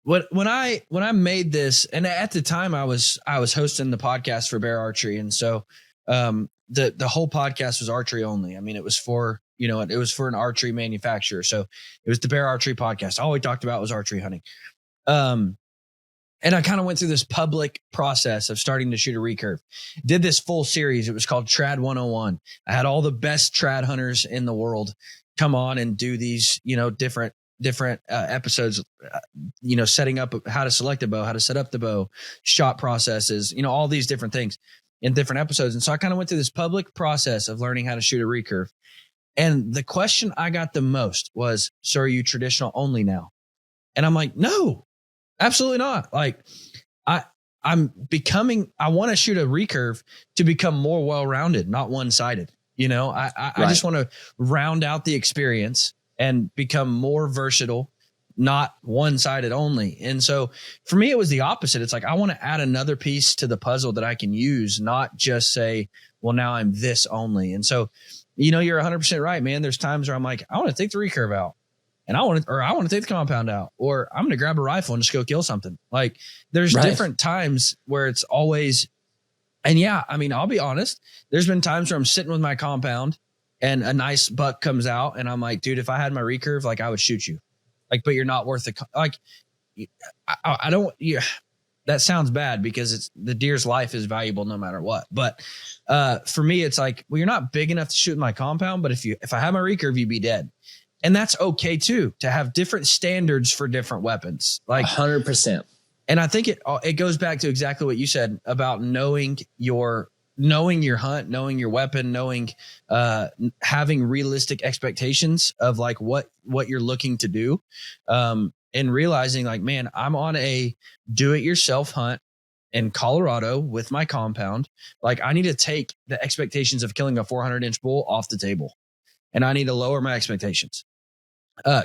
When I made this, and at the time I was hosting the podcast for Bear Archery, and so the whole podcast was archery only. I mean, it was for an archery manufacturer, so it was the Bear Archery podcast. All we talked about was archery hunting. And I kind of went through this public process of starting to shoot a recurve. Did this full series. It was called Trad 101. I had all the best trad hunters in the world come on and do these, you know, different episodes, you know, setting up how to select a bow, how to set up the bow, shot processes, you know, all these different things in different episodes. And so I kind of went through this public process of learning how to shoot a recurve. And the question I got the most was, so are you traditional only now? And I'm like, no, absolutely not. Like I want to shoot a recurve to become more well-rounded, not one-sided. You know, I just want to round out the experience and become more versatile, not one-sided only. And so for me, it was the opposite. It's like, I want to add another piece to the puzzle that I can use, not just say, well, now I'm this only. And so, you know, you're 100% right, man. There's times where I'm like, I want to take the recurve out and I want to take the compound out, or I'm going to grab a rifle and just go kill something. Like there's different times where it's always, and yeah, I mean, I'll be honest. There's been times where I'm sitting with my compound and a nice buck comes out and I'm like, dude, if I had my recurve, like I would shoot you. Like, but you're not worth the, like, I don't, yeah, that sounds bad because the deer's life is valuable no matter what. But for me, it's like, well, you're not big enough to shoot in my compound, but if I have my recurve, you'd be dead. And that's okay too, to have different standards for different weapons. Like 100%. And I think it goes back to exactly what you said about knowing your hunt, knowing your weapon, knowing, having realistic expectations of like what you're looking to do. And realizing like, man, I'm on a do-it-yourself hunt in Colorado with my compound. Like I need to take the expectations of killing a 400-inch bull off the table, and I need to lower my expectations.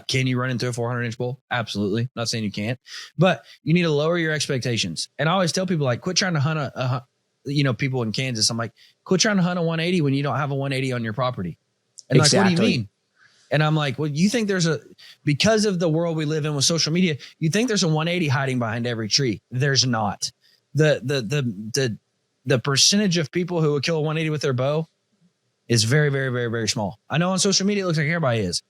Can you run into a 400-inch bull? Absolutely. Not saying you can't, but you need to lower your expectations. And I always tell people like, quit trying to hunt people in Kansas. I'm like, quit trying to hunt a 180 when you don't have a 180 on your property. And exactly. Like, what do you mean? And I'm like, well, you think because of the world we live in with social media, you think there's a 180 hiding behind every tree. There's not. The percentage of people who would kill a 180 with their bow is very, very, very, very small. I know on social media, it looks like everybody is,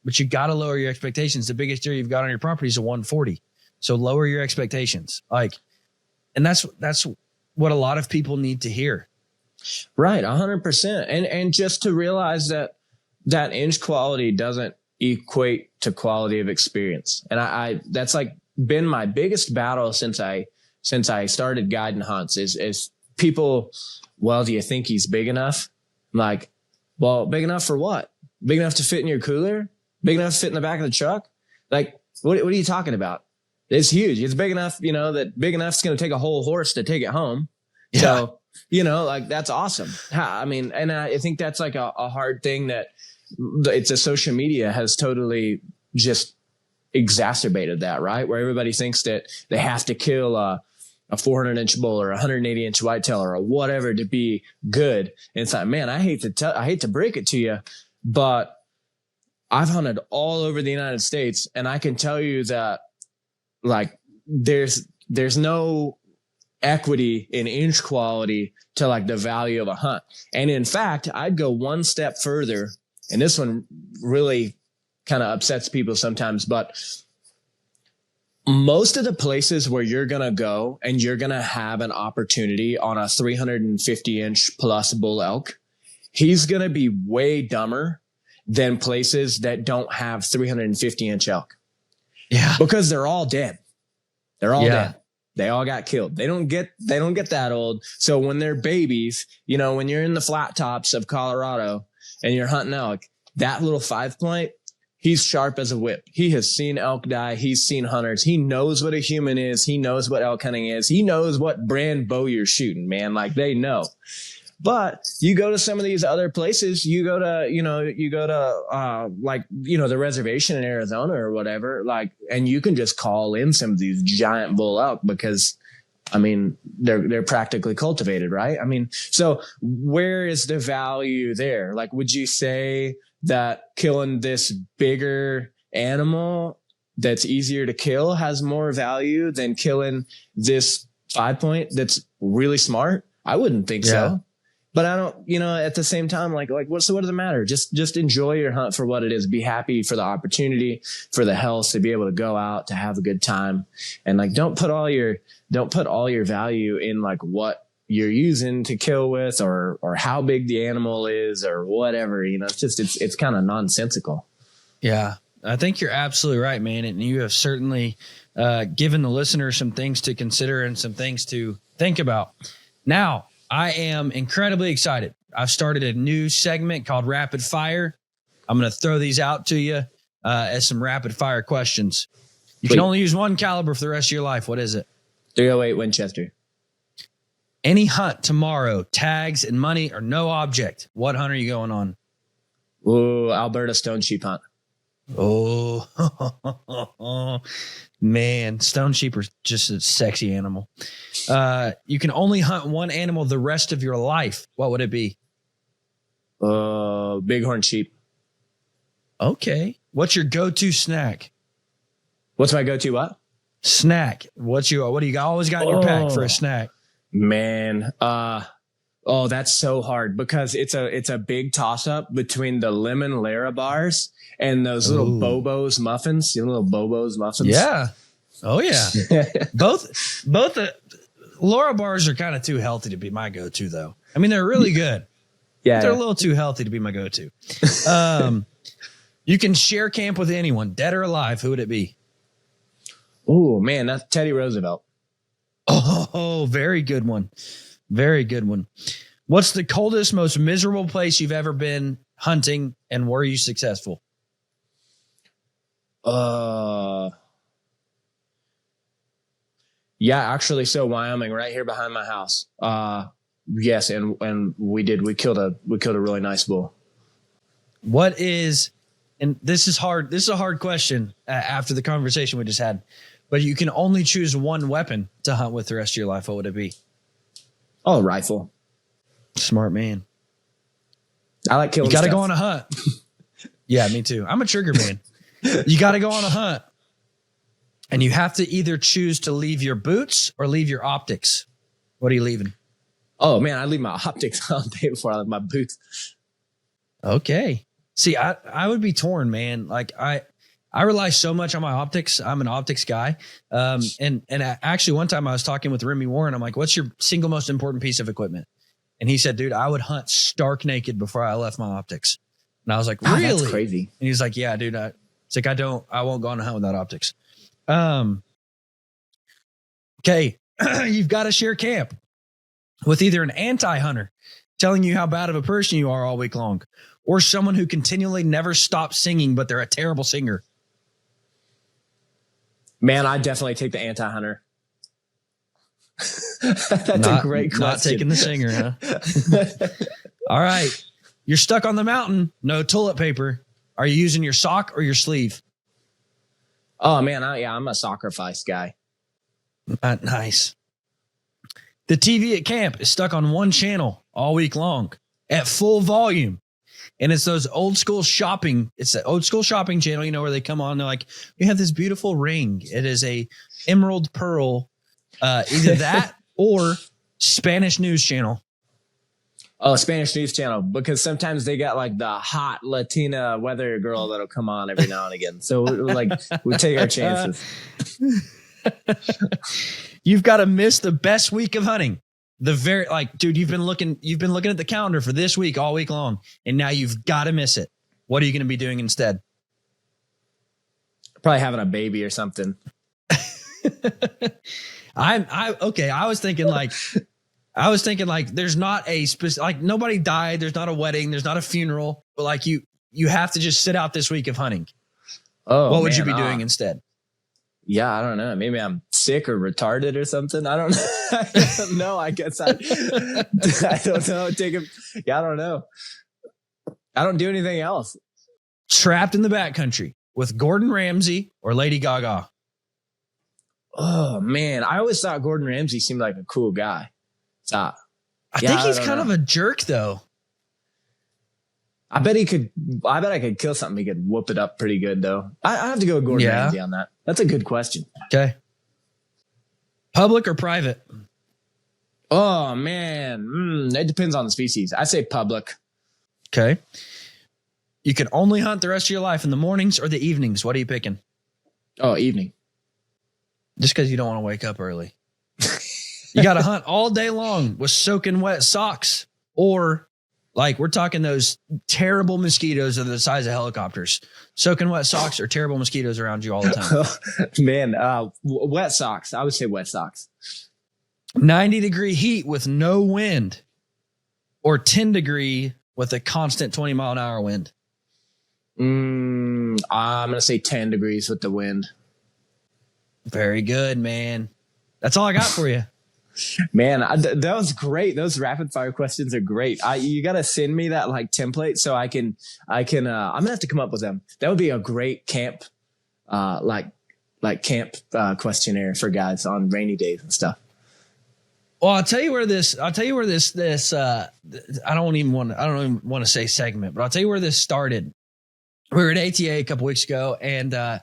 but you got to lower your expectations. The biggest deer you've got on your property is a 140. So lower your expectations. And that's what a lot of people need to hear. Right. 100%. And just to realize that inch quality doesn't equate to quality of experience. And I that's like been my biggest battle since I started guiding hunts is people, well, do you think he's big enough? I'm like, well, big enough for what? Big enough to fit in your cooler? Big enough to fit in the back of the truck? Like, what are you talking about? It's huge. It's big enough, that big enough it's going to take a whole horse to take it home. Yeah. So, like that's awesome. I mean, and I think that's like a hard thing that it's a social media has totally just exacerbated that, right? Where everybody thinks that they have to kill a 400-inch bull or a 180-inch whitetail or whatever to be good. And it's like, man, I hate to break it to you, but I've hunted all over the United States, and I can tell you that like there's no equity in inch quality to like the value of a hunt. And in fact, I'd go one step further, and this one really kind of upsets people sometimes, but most of the places where you're going to go and you're going to have an opportunity on a 350-inch plus bull elk, he's going to be way dumber than places that don't have 350-inch elk. Yeah. Because they're all dead. They're all dead. They all got killed. They don't get that old. So when they're babies, when you're in the flat tops of Colorado and you're hunting elk, that little 5-point, he's sharp as a whip. He has seen elk die. He's seen hunters. He knows what a human is. He knows what elk hunting is. He knows what brand bow you're shooting, man. Like they know. But you go to some of these other places, you go to the reservation in Arizona or whatever, like, and you can just call in some of these giant bull elk because, I mean, they're practically cultivated, right? I mean, so where is the value there? Like, would you say that killing this bigger animal that's easier to kill has more value than killing this 5-point that's really smart? I wouldn't think so. But I don't, at the same time, like what does it matter? Just enjoy your hunt for what it is. Be happy for the opportunity, for the health, to be able to go out, to have a good time. And like, don't put all your value in like what you're using to kill with or how big the animal is or whatever, it's kind of nonsensical. Yeah, I think you're absolutely right, man. And you have certainly given the listener some things to consider and some things to think about. Now, I am incredibly excited. I've started a new segment called Rapid Fire. I'm going to throw these out to you as some rapid fire questions. You can only use one caliber for the rest of your life. What is it? 308 Winchester. Any hunt tomorrow, tags and money or no object. What hunt are you going on? Ooh, Alberta stone sheep hunt. Oh, man. Stone sheep are just a sexy animal. You can only hunt one animal the rest of your life. What would it be? Bighorn sheep. Okay. What's your go-to snack? What's my go-to what? Snack. What do you always got in your pack for a snack? Man. That's so hard because it's a big toss up between the lemon Lara bars and those little Bobo's muffins. You know, little Bobo's muffins. Yeah. Oh yeah. both Laura bars are kind of too healthy to be my go-to though. I mean, they're really good. Yeah. They're a little too healthy to be my go-to. You can share camp with anyone, dead or alive. Who would it be? Oh man, that's Teddy Roosevelt. Oh, very good one. Very good one. What's the coldest, most miserable place you've ever been hunting, and were you successful? Yeah, actually, so Wyoming, right here behind my house. Yes, and we killed a really nice bull. What is, and this is hard. This is a hard question after the conversation we just had, but you can only choose one weapon to hunt with the rest of your life. What would it be? Oh, a rifle. Smart man. I like killing. You got to stuff. go on a hunt. Yeah, me too. I'm a trigger man. You got to go on a hunt. And you have to either choose to leave your boots or leave your optics. What are you leaving? Oh man, I leave my optics all day before I leave my boots. Okay. See, I would be torn, man. Like I rely so much on my optics. I'm an optics guy. And actually one time I was talking with Remy Warren. I'm like, what's your single most important piece of equipment? And he said, dude, I would hunt stark naked before I left my optics. And I was like, really? That's crazy. And he's like, yeah, dude. It's like, I won't go on a hunt without optics. Okay. You've got to share camp with either an anti-hunter telling you how bad of a person you are all week long, or someone who continually never stops singing, but they're a terrible singer. Man, I definitely take the anti-hunter. That's a great question. Not taking the singer, huh? All right. You're stuck on the mountain. No toilet paper. Are you using your sock or your sleeve? Oh man, I'm a sacrifice guy. Nice. The TV at camp is stuck on one channel all week long at full volume. And it's those old school shopping. It's the old school shopping channel, where they come on. They're like, we have this beautiful ring. It is a emerald pearl. Either that or Spanish news channel. Oh, Spanish news channel, because sometimes they got like the hot Latina weather girl that'll come on every now and again. So we take our chances. You've got to miss the best week of hunting. Dude, you've been looking at the calendar for this week all week long, and now you've got to miss it. What are you going to be doing instead? Probably having a baby or something. Okay. I was thinking like there's not a specific, like nobody died. There's not a wedding. There's not a funeral, but like you have to just sit out this week of hunting. Oh, what would you be doing instead? Yeah, I don't know. Maybe I'm sick or retarded or something. I don't know. I don't know. I guess I don't know. I don't know. I don't do anything else. Trapped in the backcountry with Gordon Ramsay or Lady Gaga. Oh man, I always thought Gordon Ramsay seemed like a cool guy. I think he's kind of a jerk though. I bet I could kill something. He could whoop it up pretty good though. I have to go with Gordon Ramsay on that. That's a good question. Okay. Public or private? Oh man, it depends on the species. I say public. Okay. You can only hunt the rest of your life in the mornings or the evenings. What are you picking? Oh, evening. Just because you don't want to wake up early. You got to hunt all day long with soaking wet socks, or like we're talking those terrible mosquitoes that are the size of helicopters. Soaking wet socks or terrible mosquitoes around you all the time. Man, wet socks. I would say wet socks. 90-degree heat with no wind, or 10-degree with a constant 20-mile-an-hour wind. I'm going to say 10 degrees with the wind. Very good, man. That's all I got for you. Man, that was great. Those rapid fire questions are great. You got to send me that like template so I can, I'm going to have to come up with them. That would be a great camp, camp questionnaire for guys on rainy days and stuff. Well, I'll tell you where this, I don't even want to say segment, but I'll tell you where this started. We were at ATA a couple weeks ago, and,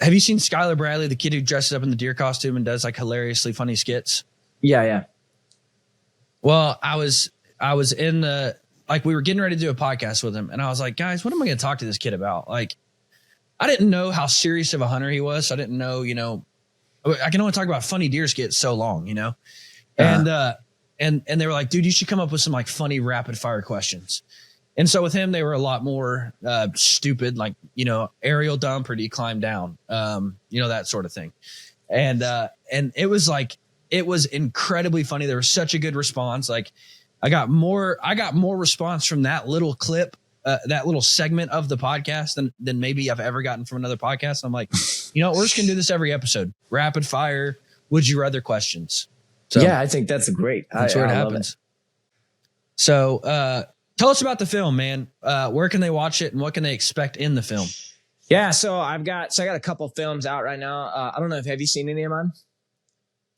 have you seen Skylar Bradley, the kid who dresses up in the deer costume and does like hilariously funny skits? Yeah. Well, I was in we were getting ready to do a podcast with him, and I was like, guys, what am I going to talk to this kid about? Like, I didn't know how serious of a hunter he was. So I didn't know, I can only talk about funny deer skits so long, you know? Uh-huh. And they were like, dude, you should come up with some like funny rapid fire questions. And so with him, they were a lot more stupid, like, you know, aerial dump or do you climb down? You know, that sort of thing. And it was like, it was incredibly funny. There was such a good response. Like I got more response from that little clip, that little segment of the podcast than maybe I've ever gotten from another podcast. I'm like, you know, we're just gonna do this every episode. Rapid fire, would you rather questions. So yeah, I think that's great. That's where it happens. So tell us about the film, man. Where can they watch it and what can they expect in the film? Yeah, so I got a couple films out right now. I don't know have you seen any of mine?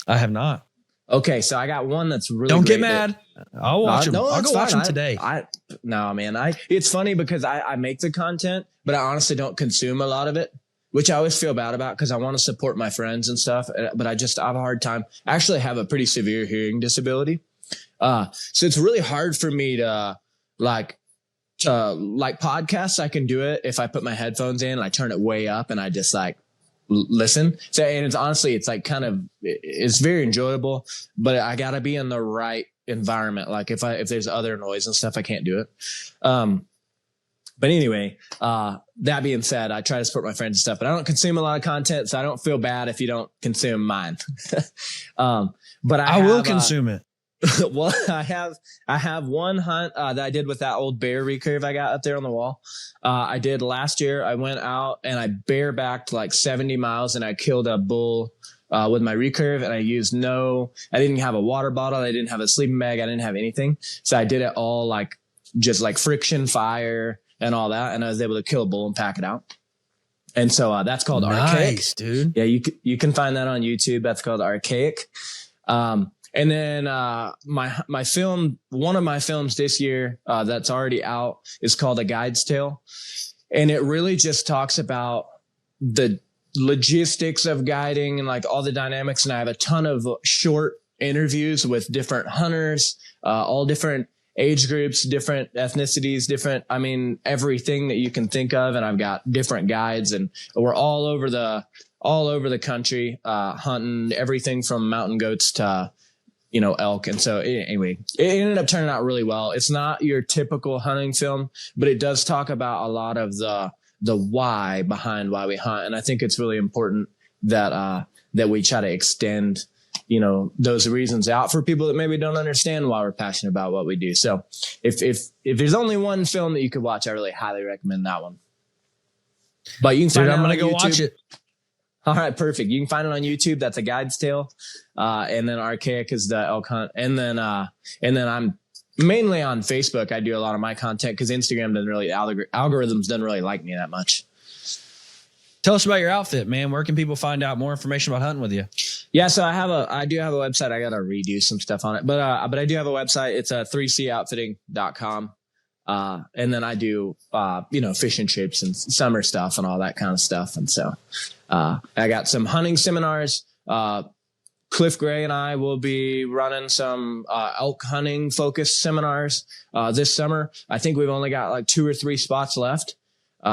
I have not. Okay, so I got one that's really Don't get mad. I'll watch them. No, I'll go watch them today. No, man. It's funny because I make the content, but I honestly don't consume a lot of it, which I always feel bad about because I want to support my friends and stuff. But I have a hard time. I actually have a pretty severe hearing disability. So it's really hard for me to like podcasts. I can do it if I put my headphones in and I turn it way up and I just like listen. So, and it's honestly, it's like it's very enjoyable, but I gotta be in the right environment. Like if there's other noise and stuff, I can't do it. But anyway, that being said, I try to support my friends and stuff, but I don't consume a lot of content. So I don't feel bad if you don't consume mine. But I will consume it. Well, I have one hunt that I did with that old bear recurve I got up there on the wall. I did last year. I went out and I barebacked like 70 miles and I killed a bull with my recurve, and I didn't have a water bottle. I didn't have a sleeping bag. I didn't have anything. So I did it all like just like friction fire and all that. And I was able to kill a bull and pack it out. And so that's called Archaic. Nice, dude. Yeah, you can find that on YouTube. That's called Archaic. And then my film, one of my films this year that's already out is called A Guide's Tale. And it really just talks about the logistics of guiding and like all the dynamics. And I have a ton of short interviews with different hunters, all different age groups, different ethnicities, everything that you can think of. And I've got different guides, and we're all over the country hunting everything from mountain goats to elk. And so anyway, it ended up turning out really well. It's not your typical hunting film, but it does talk about a lot of the why behind why we hunt. And I think it's really important that we try to extend, those reasons out for people that maybe don't understand why we're passionate about what we do. So if there's only one film that you could watch, I really highly recommend that one. But you can find I'm going to go watch it. All right, perfect. You can find it on YouTube. That's A Guide's Tale. And then Archaic is the elk hunt. And then I'm mainly on Facebook. I do a lot of my content because Instagram doesn't really, algorithms doesn't really like me that much. Tell us about your outfit, man. Where can people find out more information about hunting with you? Yeah, so I do have a website. I got to redo some stuff on it, but I do have a website. It's 3coutfitting.com. And then I do, fishing trips and summer stuff and all that kind of stuff. And so, I got some hunting seminars. Cliff Gray and I will be running some, elk hunting focused seminars, this summer. I think we've only got like 2 or 3 spots left.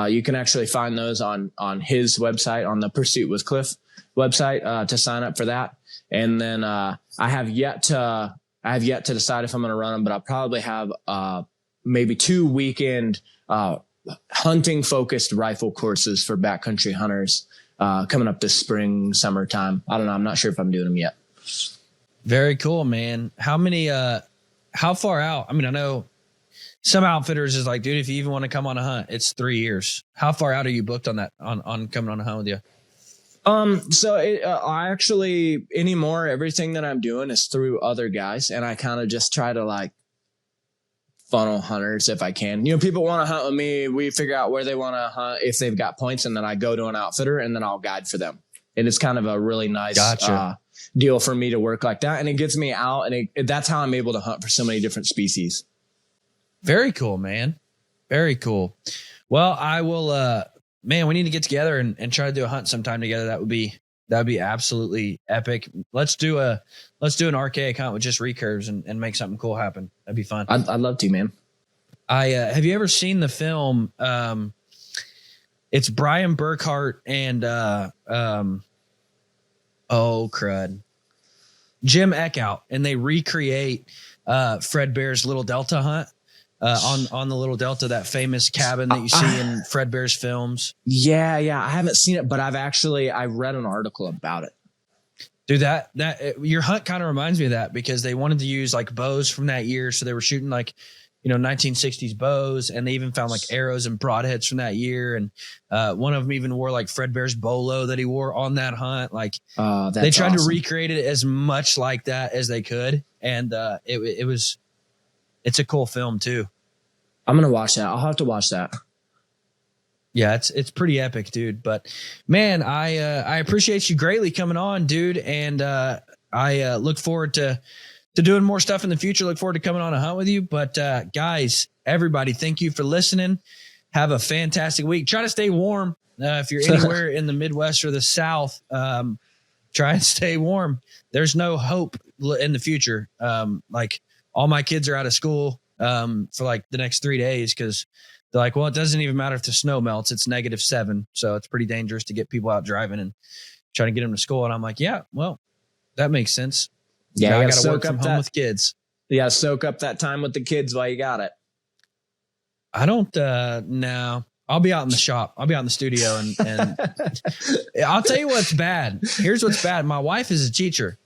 You can actually find those on his website, on the Pursuit with Cliff website, to sign up for that. And then, I have yet to decide if I'm going to run them, but I'll probably have, maybe 2 weekend hunting focused rifle courses for backcountry hunters coming up this spring, summertime. I don't know. I'm not sure if I'm doing them yet. Very cool, man. How far out? I mean, I know some outfitters is like, dude, if you even want to come on a hunt, it's 3 years. How far out are you booked on that, on coming on a hunt with you? So I actually anymore, everything that I'm doing is through other guys, and I kind of just try to like funnel hunters if I can. People want to hunt with me. We figure out where they want to hunt if they've got points, and then I go to an outfitter and then I'll guide for them. And it's kind of a really nice deal for me to work like that. And it gets me out, and that's how I'm able to hunt for so many different species. Very cool, man. Very cool. Well, I will, man, we need to get together and try to do a hunt sometime together. That would be absolutely epic. Let's do an Archaic hunt with just recurves and make something cool happen. That'd be fun. I'd love to, man. Have you ever seen the film? It's Brian Burkhart and Oh, crud. Jim Eckhout, and they recreate Fred Bear's Little Delta hunt on the Little Delta, that famous cabin that you see in Fred Bear's films. Yeah. I haven't seen it, but I read an article about it. Dude, your hunt kind of reminds me of that, because they wanted to use like bows from that year. So they were shooting like, 1960s bows, and they even found like arrows and broadheads from that year. And one of them even wore like Fred Bear's bolo that he wore on that hunt. Like they tried to recreate it as much like that as they could. And it's a cool film too. I'm going to watch that. I'll have to watch that. Yeah, it's pretty epic, dude. But man, I appreciate you greatly coming on, dude. And I look forward to doing more stuff in the future. Look forward to coming on a hunt with you. But guys, everybody, thank you for listening. Have a fantastic week. Try to stay warm. If you're anywhere in the Midwest or the South, try and stay warm. There's no hope in the future. Like all my kids are out of school for like the next 3 days, because they're like, well, it doesn't even matter if the snow melts. It's -7. So it's pretty dangerous to get people out driving and trying to get them to school. And I'm like, yeah, well, that makes sense. Yeah, I got to work from home with kids. Yeah, soak up that time with the kids while you got it. I don't no. I'll be out in the shop. I'll be out in the studio, and I'll tell you what's bad. Here's what's bad. My wife is a teacher.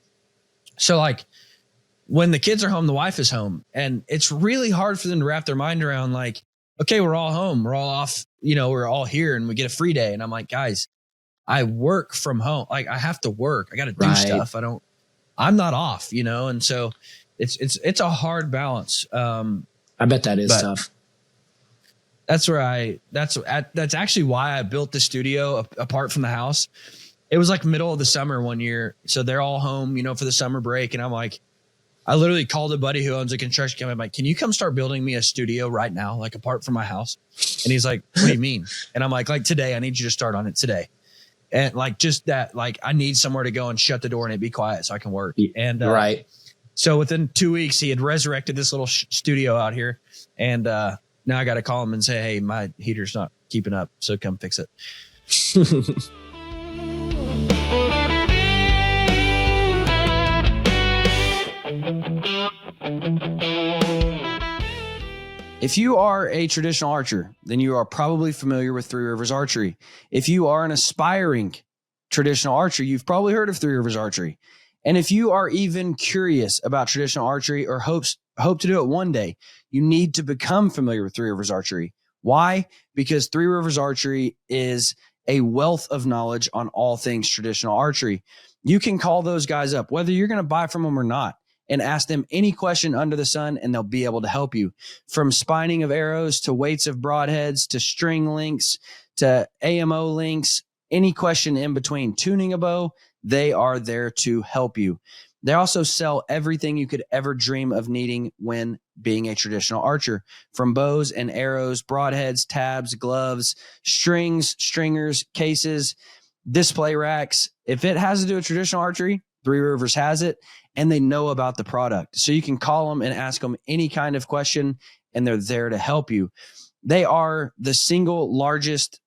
So like when the kids are home, the wife is home, and it's really hard for them to wrap their mind around like, okay, we're all home. We're all off, we're all here and we get a free day. And I'm like, guys, I work from home. Like I have to work. I got to do stuff. I'm not off, and so it's a hard balance. I bet that is tough. That's actually why I built the studio apart from the house. It was like middle of the summer one year. So they're all home, for the summer break. And I'm like, I literally called a buddy who owns a construction company. I'm like, can you come start building me a studio right now, like apart from my house? And he's like, what do you mean? And I'm like today, I need you to start on it today. And like, just that, like, I need somewhere to go and shut the door and it be quiet so I can work. And right. So within 2 weeks, he had resurrected this little studio out here. And now I got to call him and say, hey, my heater's not keeping up. So come fix it. If you are a traditional archer, then you are probably familiar with Three Rivers Archery. If you are an aspiring traditional archer, you've probably heard of Three Rivers Archery. And if you are even curious about traditional archery or hope to do it one day, you need to become familiar with Three Rivers Archery. Why? Because Three Rivers Archery is a wealth of knowledge on all things traditional archery. You can call those guys up, whether you're going to buy from them or not, and ask them any question under the sun, and they'll be able to help you. From spining of arrows to weights of broadheads to string links to AMO links, any question in between, tuning a bow, they are there to help you. They also sell everything you could ever dream of needing when being a traditional archer, from bows and arrows, broadheads, tabs, gloves, strings, stringers, cases, display racks. If it has to do with traditional archery, Three Rivers has it, and they know about the product. So you can call them and ask them any kind of question, and they're there to help you. They are the single largest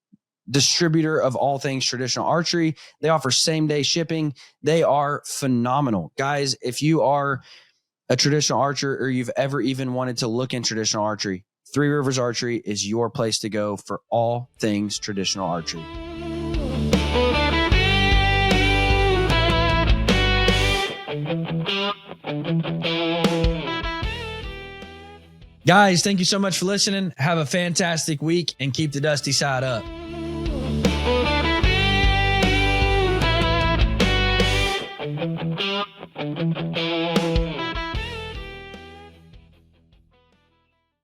distributor of all things traditional archery. They offer same-day shipping. They are phenomenal. Guys, if you are a traditional archer or you've ever even wanted to look in traditional archery, Three Rivers Archery is your place to go for all things traditional archery. Guys, thank you so much for listening. Have a fantastic week and keep the dusty side up.